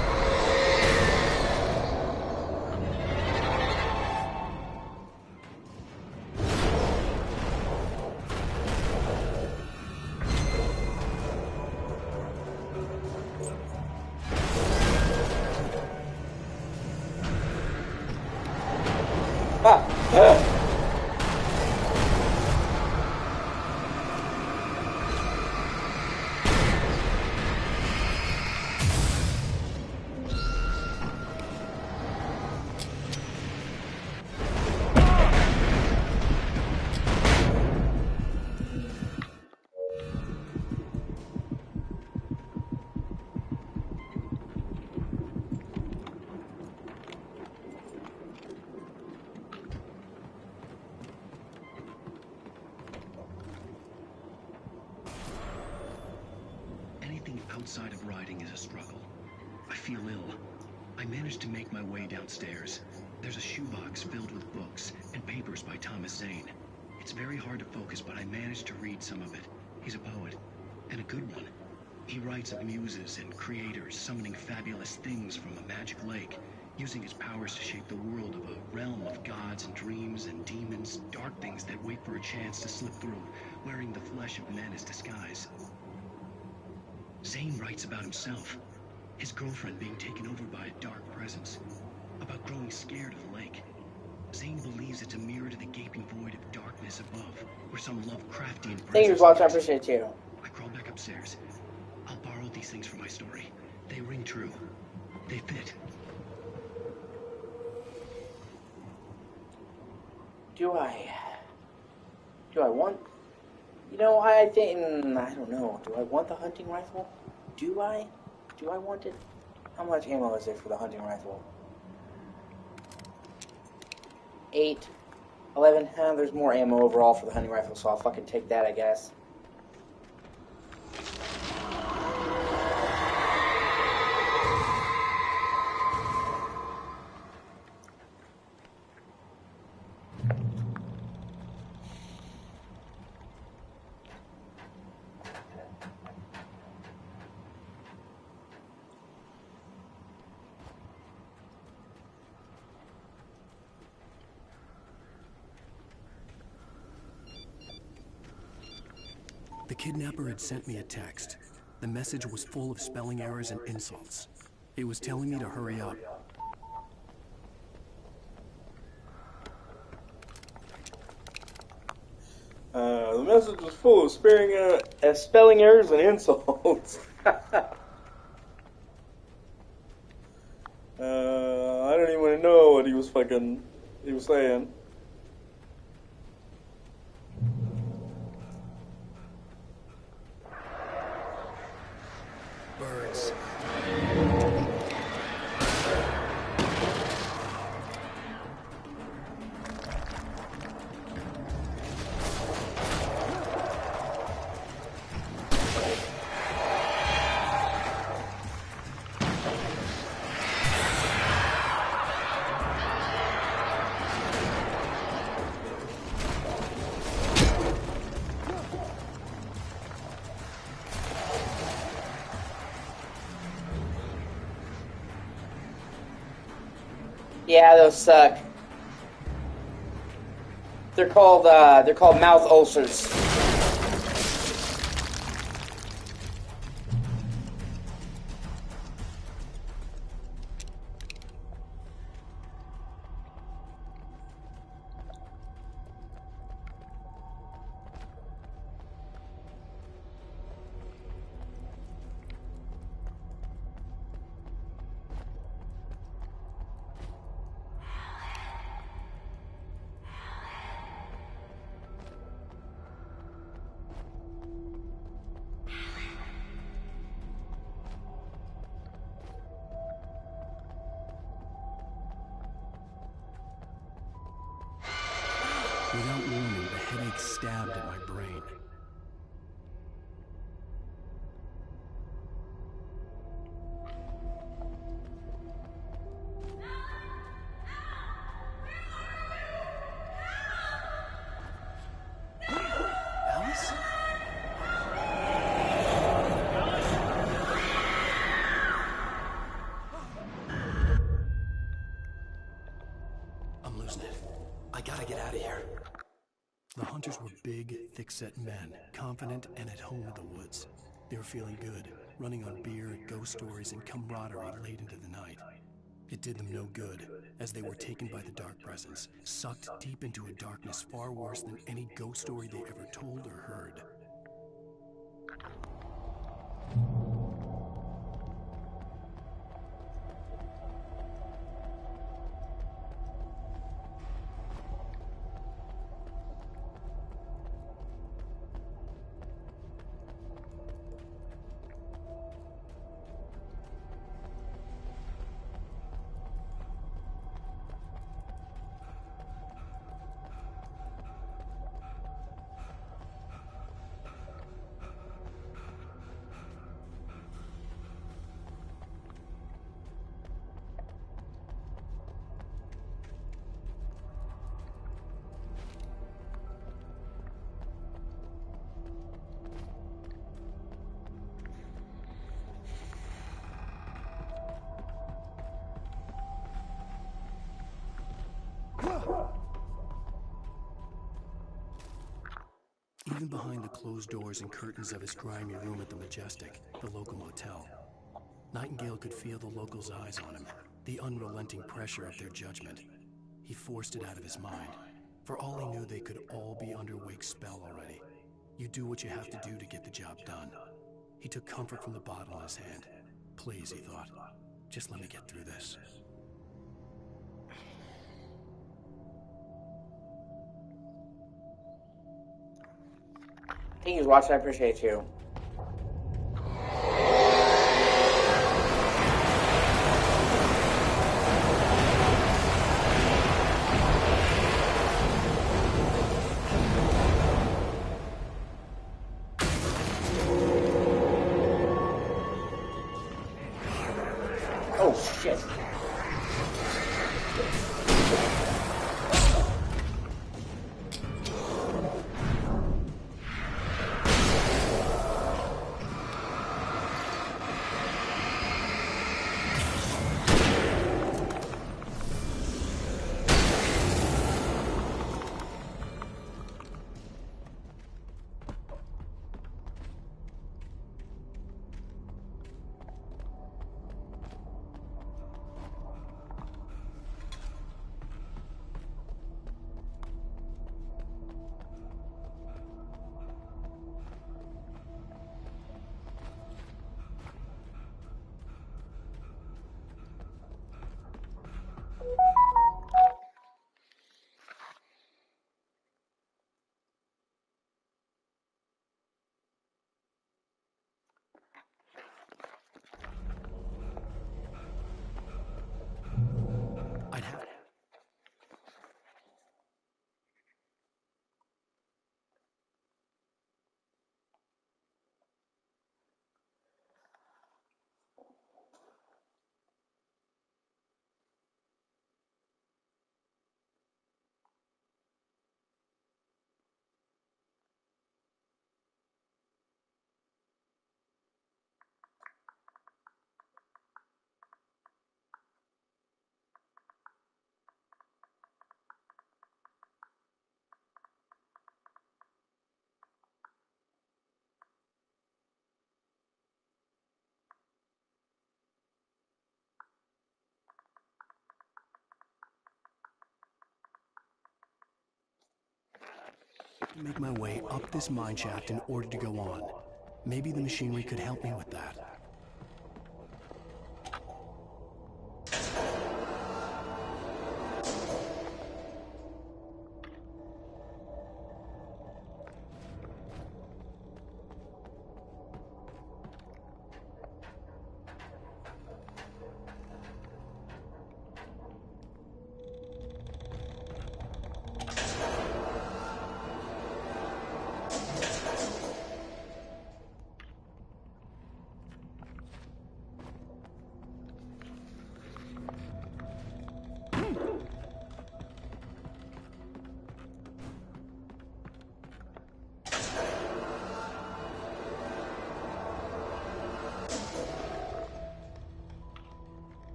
Anything outside of riding is a struggle. I feel ill. I managed to make my way downstairs. There's a shoebox filled with books and papers by Thomas Zane. It's very hard to focus, but I managed to read some of it. He's a poet, and a good one. He writes of muses and creators summoning fabulous things from a magic lake, using his powers to shape the world of a realm of gods and dreams and demons, dark things that wait for a chance to slip through, wearing the flesh of men as disguise. Zane writes about himself, his girlfriend being taken over by a dark presence, about growing scared of the lake. Zane believes it's a mirror to the gaping void of darkness above, where some Lovecraftian Thank you for watching. I appreciate you. I crawled back upstairs. I'll borrow these things for my story. They ring true. They fit. Do I want... You know, I think... I don't know. Do I want the hunting rifle? Do I want it? How much ammo is there for the hunting rifle? 8, 11. There's more ammo overall for the hunting rifle, so I'll fucking take that, I guess. The kidnapper had sent me a text. The message was full of spelling errors and insults. It was telling me to hurry up. The message was full of spelling errors and insults. I don't even know what he was saying. Birds. Yeah, those suck. They're called mouth ulcers. Without warning, the headache stabbed at my brain. Alice? I'm losing it. I gotta get out of here. The hunters were big, thick-set men, confident and at home in the woods. They were feeling good, running on beer, ghost stories, and camaraderie late into the night. It did them no good, as they were taken by the dark presence, sucked deep into a darkness far worse than any ghost story they ever told or heard. Even behind the closed doors and curtains of his grimy room at the Majestic, the local motel, Nightingale could feel the locals' eyes on him, the unrelenting pressure of their judgment. He forced it out of his mind. For all he knew, they could all be under Wake's spell already. You do what you have to do to get the job done. He took comfort from the bottle in his hand. Please, he thought, just let me get through this. Thank you for watching. I appreciate you. Oh, shit. To make my way up this mine shaft in order to go on. Maybe the machinery could help me with that.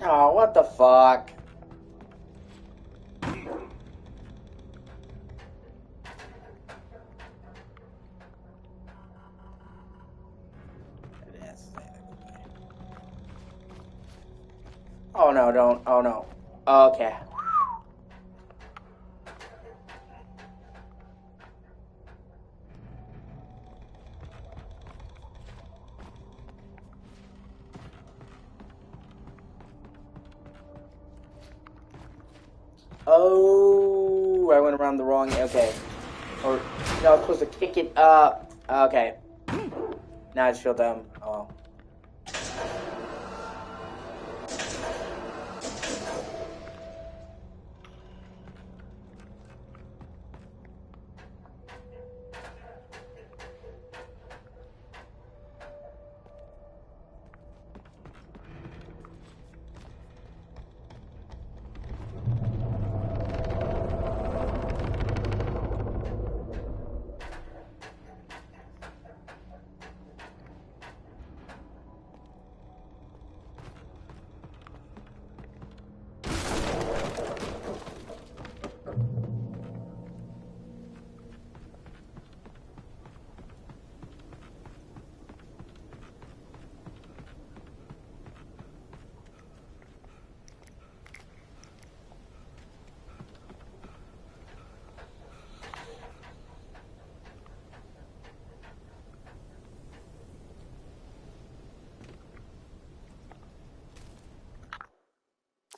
Oh, what the fuck? Oh no, don't. Oh no. Okay. Oh, I went around the wrong. Okay. Or, no, I was supposed to kick it up. Okay. Now I just feel dumb. Oh.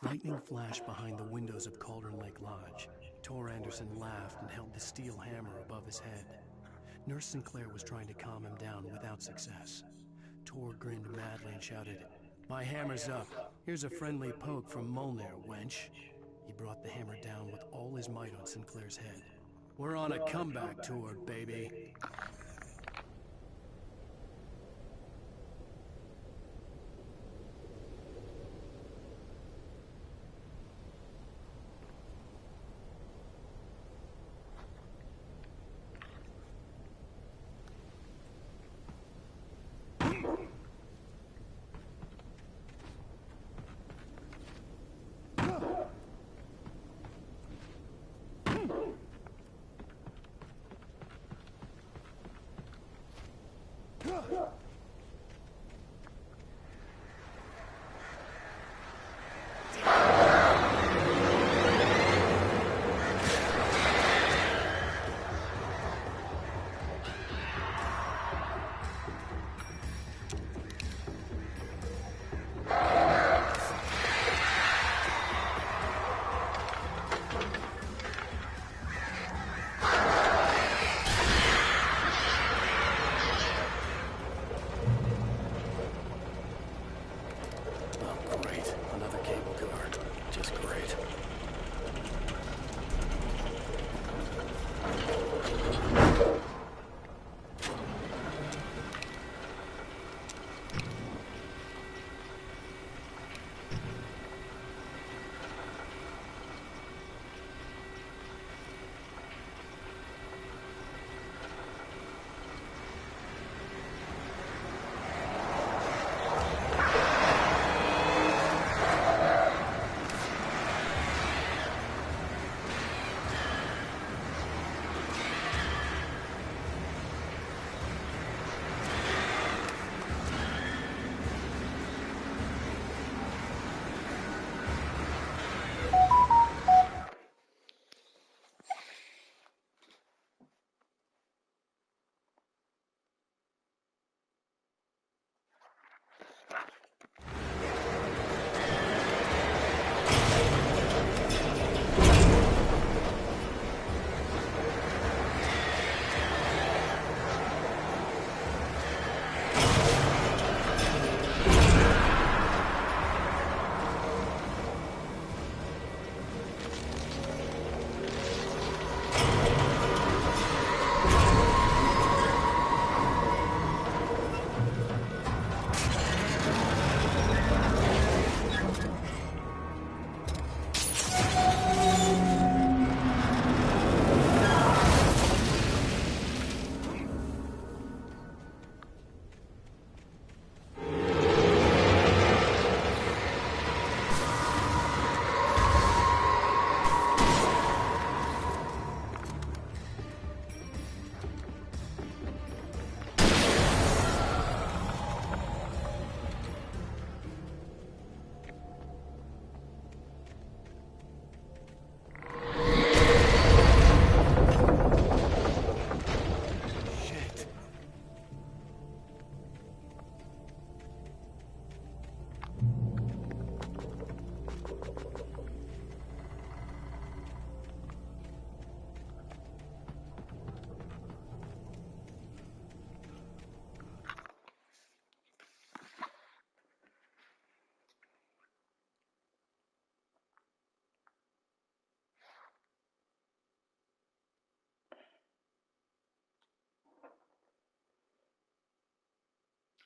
Lightning flashed behind the windows of Cauldron Lake Lodge. Tor Anderson laughed and held the steel hammer above his head. Nurse Sinclair was trying to calm him down without success. Tor grinned madly and shouted, "My hammer's up. Here's a friendly poke from Molnir, wench." He brought the hammer down with all his might on Sinclair's head. "We're on a comeback tour, baby."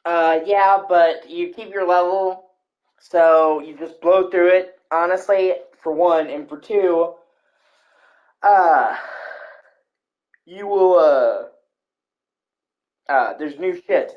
Yeah, but you keep your level, so you just blow through it, honestly, for one, and for two, uh, you will, there's new shit.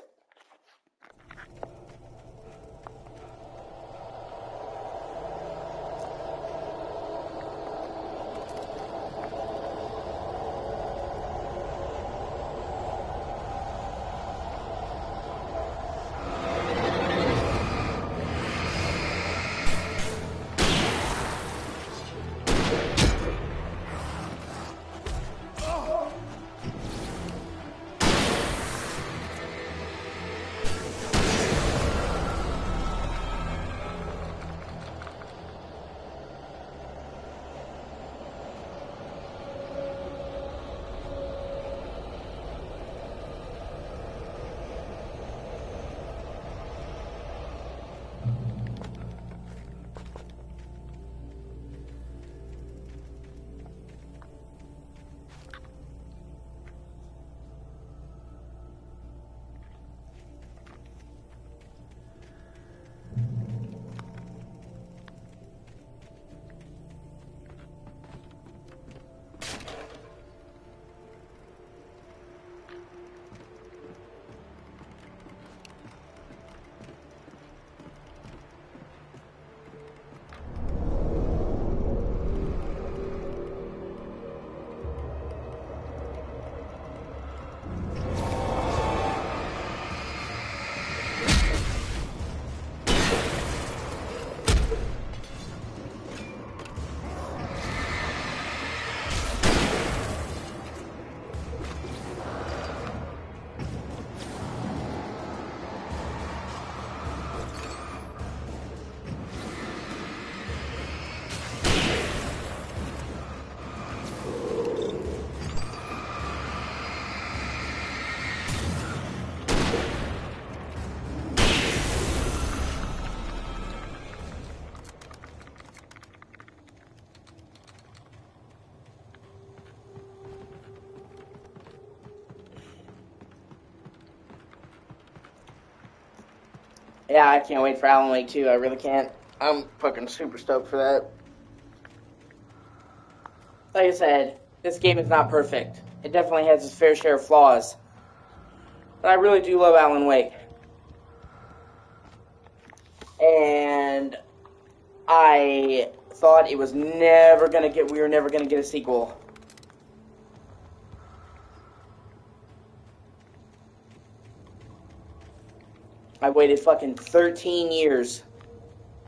Yeah, I can't wait for Alan Wake 2, I really can't. I'm fucking super stoked for that. Like I said, this game is not perfect. It definitely has its fair share of flaws. But I really do love Alan Wake. And I thought it was never gonna get, we were never gonna get a sequel. I waited fucking 13 years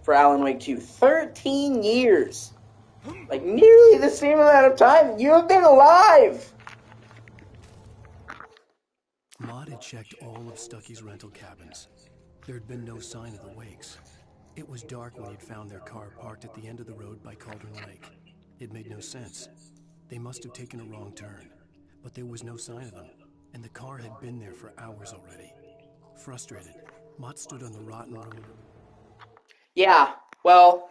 for Alan Wake 2. 13 years! Like, nearly the same amount of time you have been alive! Maud had checked all of Stucky's rental cabins. There had been no sign of the Wakes. It was dark when he had found their car parked at the end of the road by Cauldron Lake. It made no sense. They must have taken a wrong turn, but there was no sign of them, and the car had been there for hours already. Frustrated, Mott stood on the rotten roof. Yeah, well,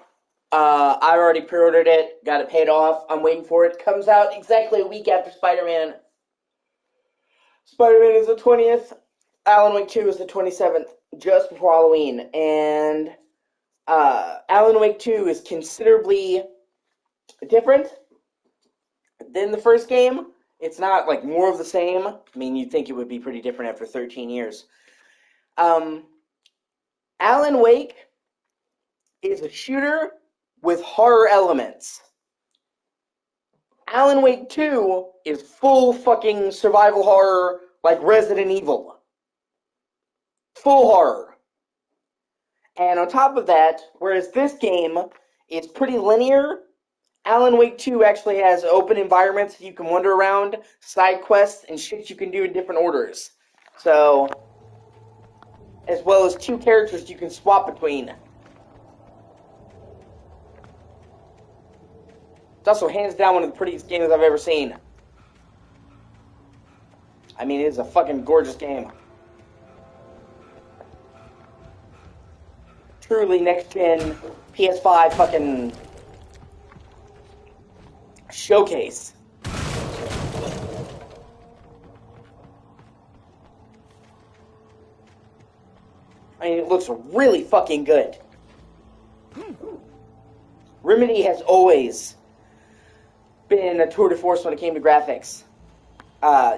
I already pre-ordered it, got it paid off, I'm waiting for it. Comes out exactly a week after Spider-Man. Spider-Man is the 20th, Alan Wake 2 is the 27th, just before Halloween, and Alan Wake 2 is considerably different than the first game. It's not, like, more of the same. I mean, you'd think it would be pretty different after 13 years. Alan Wake is a shooter with horror elements. Alan Wake 2 is full fucking survival horror like Resident Evil. Full horror. And on top of that, whereas this game is pretty linear, Alan Wake 2 actually has open environments you can wander around, side quests, and shit you can do in different orders. So, as well as 2 characters you can swap between. It's also hands down one of the prettiest games I've ever seen. I mean, it is a fucking gorgeous game. Truly next-gen PS5 fucking showcase. I mean, it looks really fucking good. Remedy has always been a tour de force when it came to graphics.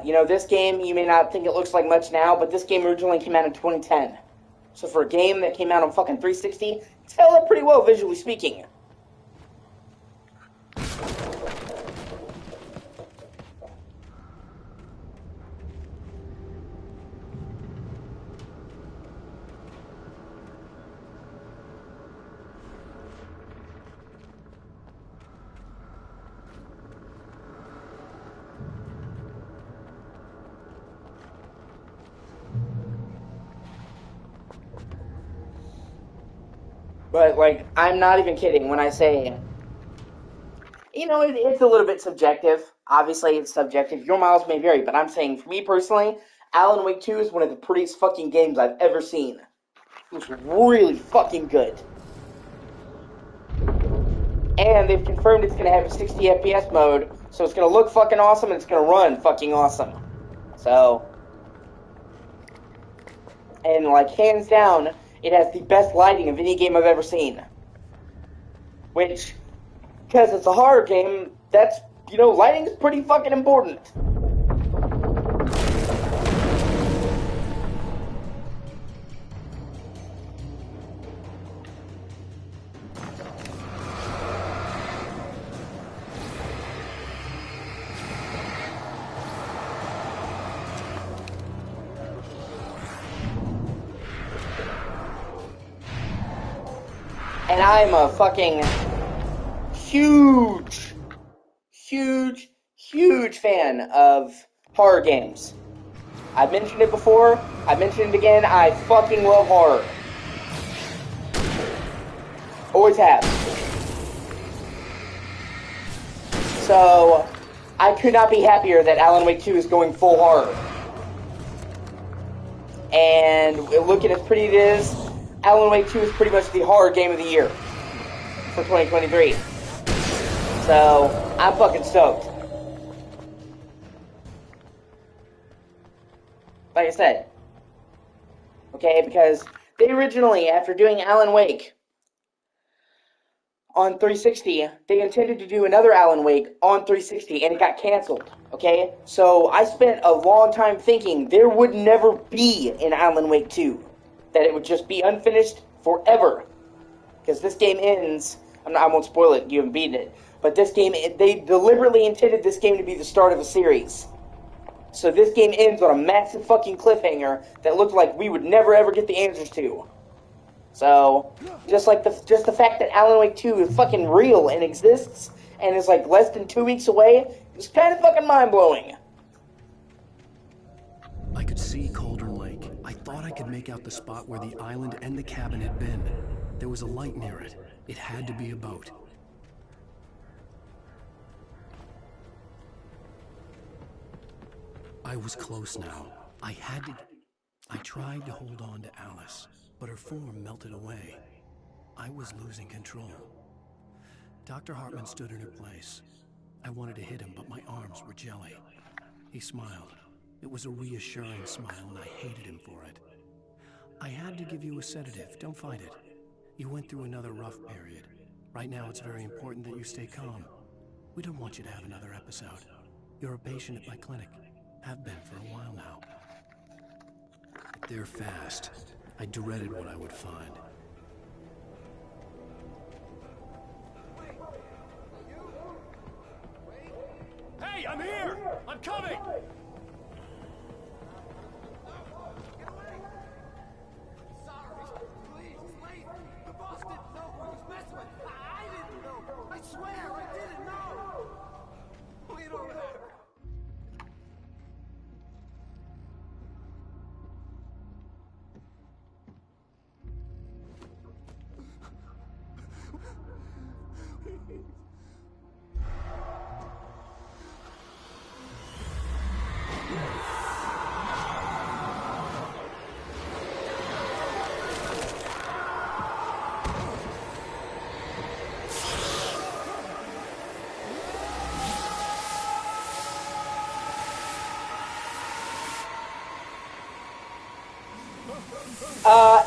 You know, this game, you may not think it looks like much now, but this game originally came out in 2010. So for a game that came out on fucking 360, it's held up pretty well, visually speaking. But, like, I'm not even kidding when I say, you know, it's a little bit subjective. Obviously, it's subjective. Your miles may vary, but I'm saying, for me personally, Alan Wake 2 is one of the prettiest fucking games I've ever seen. It was really fucking good. And they've confirmed it's going to have a 60 FPS mode, so it's going to look fucking awesome and it's going to run fucking awesome. So, and like hands down, it has the best lighting of any game I've ever seen. Which, because it's a horror game, that's, you know, lighting is pretty fucking important. And I'm a fucking huge fan of horror games. I've mentioned it before, I mentioned it again, I fucking love horror. Always have. So, I could not be happier that Alan Wake 2 is going full horror. And looking as pretty it is, Alan Wake 2 is pretty much the horror game of the year for 2023. So, I'm fucking stoked. Like I said. Okay, because they originally, after doing Alan Wake on 360, they intended to do another Alan Wake on 360, and it got canceled. Okay? So, I spent a long time thinking there would never be an Alan Wake 2. That it would just be unfinished forever. Because this game ends... I won't spoil it, you haven't beaten it. But this game, they deliberately intended this game to be the start of a series. So this game ends on a massive fucking cliffhanger that looked like we would never ever get the answers to. So, just the fact that Alan Wake 2 is fucking real and exists, and is like less than 2 weeks away, is kind of fucking mind-blowing. I could see Cauldron Lake. I thought I could make out the spot where the island and the cabin had been. There was a light near it. It had to be a boat. I was close now. I tried to hold on to Alice, but her form melted away. I was losing control. Dr. Hartman stood in her place. I wanted to hit him, but my arms were jelly. He smiled. It was a reassuring smile, and I hated him for it. I had to give you a sedative. Don't fight it. You went through another rough period. Right now, it's very important that you stay calm. We don't want you to have another episode. You're a patient at my clinic. Have been for a while now. They're fast. I dreaded what I would find. Hey, I'm here! I'm coming!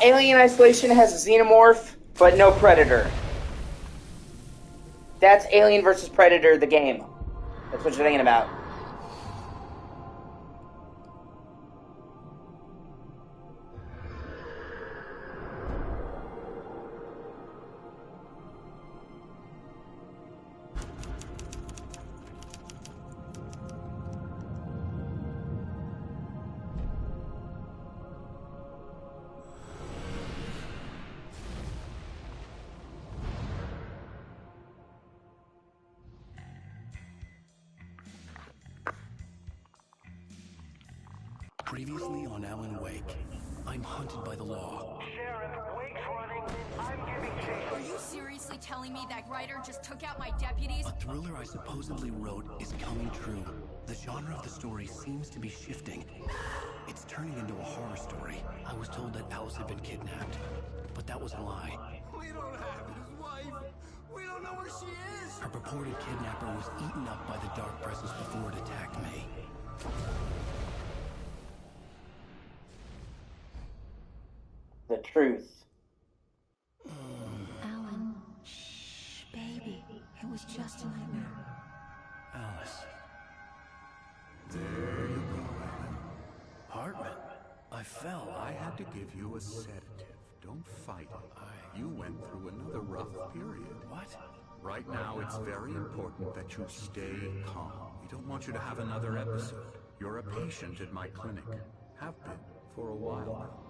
Alien Isolation has a xenomorph, but no predator. That's Alien vs. Predator, the game. That's what you're thinking about. Previously on Alan Wake, I'm hunted by the law. Are you seriously telling me that writer just took out my deputies? A thriller I supposedly wrote is coming true. The genre of the story seems to be shifting. It's turning into a horror story. I was told that Alice had been kidnapped, but that was a lie. We don't have his wife. We don't know where she is. Her purported kidnapper was eaten up by the dark presence before it attacked me. The truth. Alan, shh, baby. It was just a nightmare. Alice. There you go, Alan. Hartman, I fell. I had to give you a sedative. Don't fight it. You went through another rough period. What? Right now, it's very important that you stay calm. We don't want you to have another episode. You're a patient at my clinic. Have been for a while now.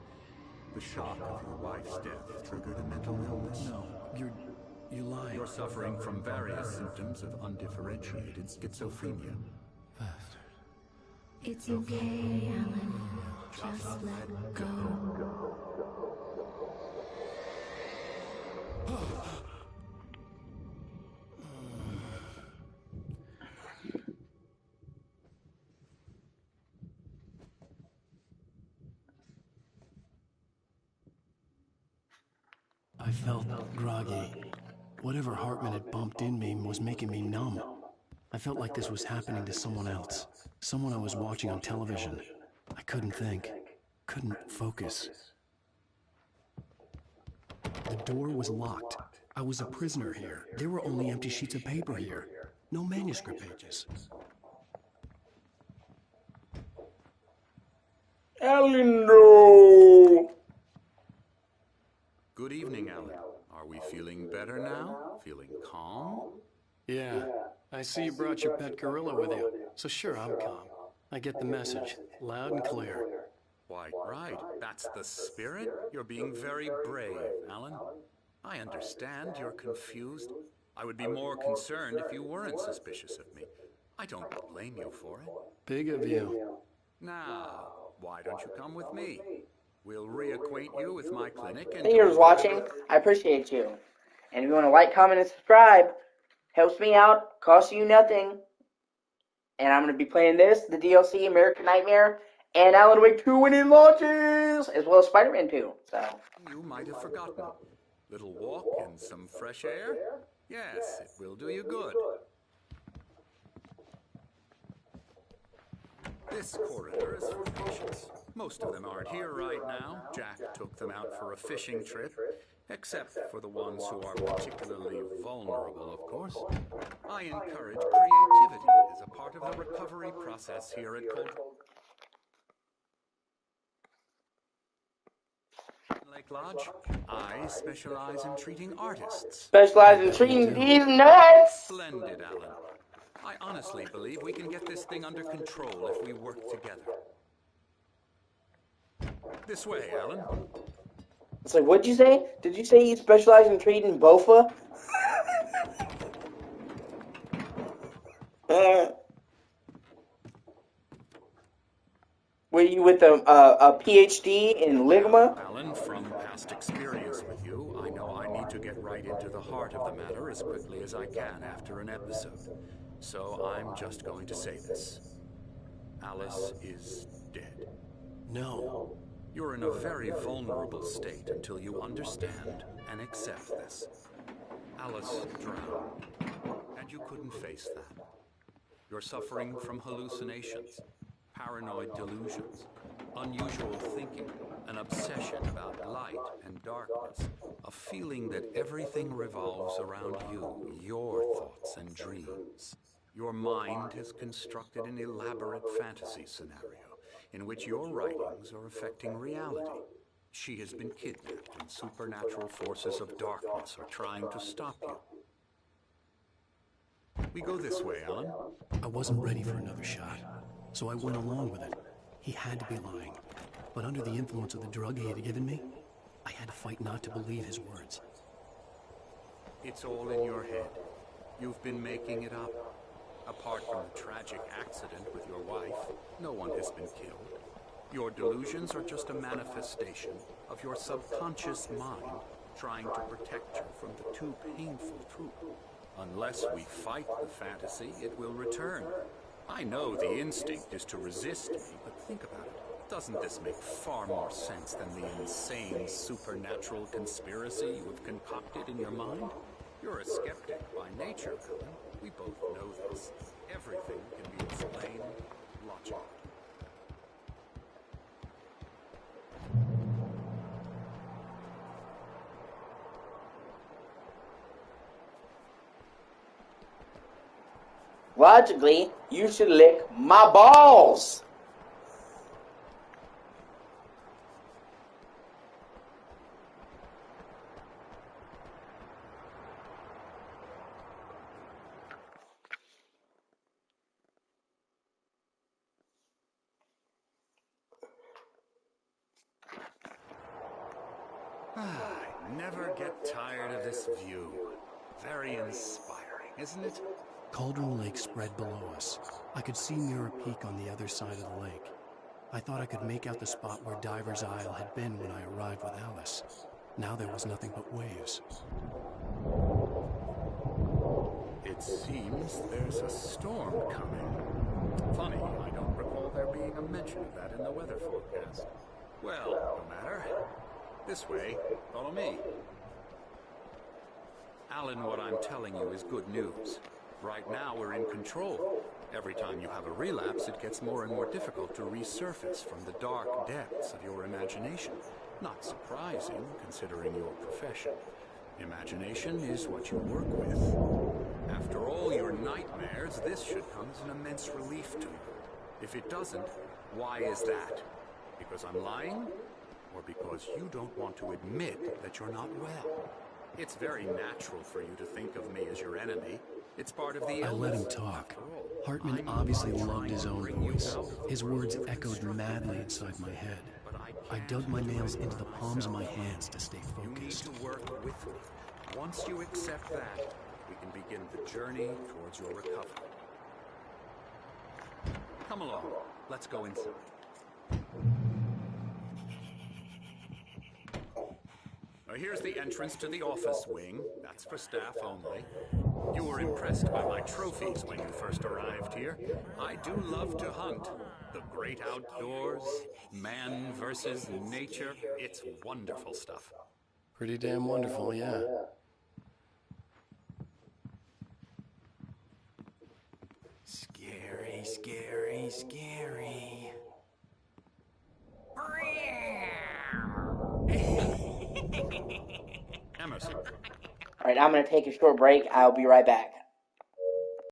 The shock of your wife's death triggered a mental illness. No, you lied. You're suffering from various symptoms of undifferentiated schizophrenia. It's okay, Alan. Just let go. I felt groggy. Whatever Hartman had bumped in me was making me numb. I felt like this was happening to someone else. Someone I was watching on television. I couldn't think. Couldn't focus. The door was locked. I was a prisoner here. There were only empty sheets of paper here. No manuscript pages. Alan, no! Good evening, Alan. Are we feeling better now? Feeling calm? Yeah. I see you brought your pet gorilla with you. So sure, I'm calm. I get the message. Loud and clear. Quite right. That's the spirit. You're being very brave, Alan. I understand you're confused. I would be more concerned if you weren't suspicious of me. I don't blame you for it. Big of you. Now, why don't you come with me? We'll reacquaint you with my clinic and... Thank you for watching. I appreciate you. And if you want to like, comment, and subscribe, helps me out, costs you nothing. And I'm going to be playing this, the DLC, American Nightmare, and Alan Wake 2 when it launches, as well as Spider-Man 2. So you might have forgotten. Little walk and some fresh air? Yes, it will do you good. This corridor is for patients. Most of them aren't here right now. Jack took them out for a fishing trip, except for the ones who are particularly vulnerable, of course. I encourage creativity as a part of the recovery process here at Lake Lodge. I specialize in treating artists. Specialize in treating these nuts! Splendid, Alan. I honestly believe we can get this thing under control if we work together. This way, Alan. It's like, what'd you say? Did you say you specialize in treating Bofa? Were you with a PhD in Ligma? Alan, from past experience with you, I know I need to get right into the heart of the matter as quickly as I can after an episode. So I'm just going to say this. Alice is dead. No. You're in a very vulnerable state until you understand and accept this. Alice drowned, and you couldn't face that. You're suffering from hallucinations, paranoid delusions, Unusual thinking, an obsession about light and darkness, a feeling that everything revolves around you, your thoughts and dreams. Your mind has constructed an elaborate fantasy scenario in which your writings are affecting reality. She has been kidnapped and supernatural forces of darkness are trying to stop you. We go this way, Alan. I wasn't ready for another shot, so I went along with it. He had to be lying. But under the influence of the drug he had given me, I had to fight not to believe his words. It's all in your head. You've been making it up. Apart from the tragic accident with your wife, no one has been killed. Your delusions are just a manifestation of your subconscious mind trying to protect you from the too painful truth. Unless we fight the fantasy, it will return. I know the instinct is to resist me, but think about it. Doesn't this make far more sense than the insane supernatural conspiracy you have concocted in your mind? You're a skeptic by nature, Alan. We both know this. Everything can be explained logically. Logically, you should lick my balls. I never get tired of this view. Very inspiring, isn't it? Cauldron Lake spread below us. I could see Mirror Peak on the other side of the lake. I thought I could make out the spot where Diver's Isle had been when I arrived with Alice. Now there was nothing but waves. It seems there's a storm coming. Funny, I don't recall there being a mention of that in the weather forecast. Well, no matter. This way, follow me. Alan, what I'm telling you is good news. Right now, we're in control. Every time you have a relapse, it gets more and more difficult to resurface from the dark depths of your imagination. Not surprising, considering your profession. Imagination is what you work with. After all your nightmares, this should come as an immense relief to you. If it doesn't, why is that? Because I'm lying? Or because you don't want to admit that you're not well? It's very natural for you to think of me as your enemy. It's part of the illness. I let him talk. Hartman obviously loved his own voice. His words echoed madly inside my head. I dug my nails into the palms of my hands to stay focused. You need to work with me. Once you accept that, we can begin the journey towards your recovery. Come along. Let's go inside. Now here's the entrance to the office wing. That's for staff only. You were impressed by my trophies when you first arrived here. I do love to hunt. The great outdoors, man versus nature. It's wonderful stuff. Pretty damn wonderful, yeah. Scary, scary, scary. Emerson. Alright, I'm going to take a short break. I'll be right back.